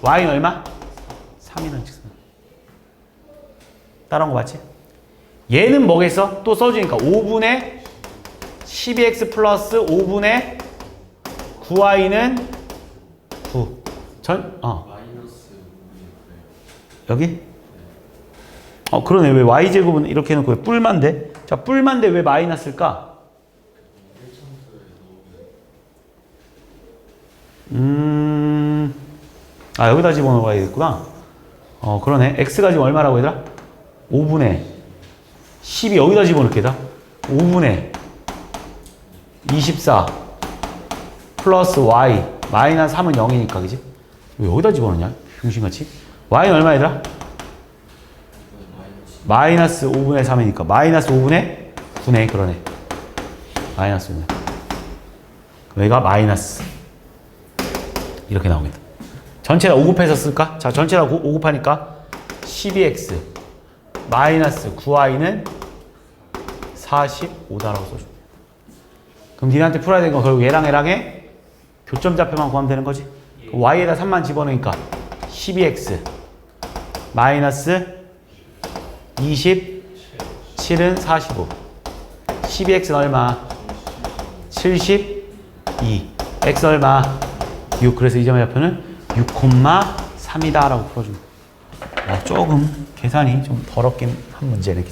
y는 얼마? 3이라는 직선. 따라온 거 맞지? 얘는 뭐겠어? 또 써주니까 5분의 12x 플러스 5분의 9y는 9. 여기? 그러네. 왜 y제곱은 이렇게 해놓고 왜 뿔만데? 자, 뿔만데 왜 마이너스일까? 여기다 집어넣어야겠구나. 그러네. x가 지금 얼마라고 얘들아? 5분의 10이 여기다 집어넣겠다. 5분의 24 플러스 y 마이너스 3은 0이니까 그지? 왜 여기다 집어넣냐? 병신같이. y는 얼마 얘들아? 마이너스 5분의 3이니까 마이너스 5분의 9네. 그러네. 마이너스 5분의 여기가 마이너스 이렇게 나오겠다. 전체 다 5곱해서 쓸까? 자, 전체 다 5곱하니까 12x 마이너스 9y는 45다라고 써줘. 그럼 니네한테 풀어야 되는 건 결국 얘랑의 교점 좌표만 구하면 되는 거지? 그럼 y에다 3만 집어넣으니까 12x 마이너스 27은 45 12x는 얼마? 72 x 얼마? 6. 그래서 이 점의 좌표는 6,3이다 라고 풀어줍니다. 조금 계산이 좀 더럽긴 한 문제네.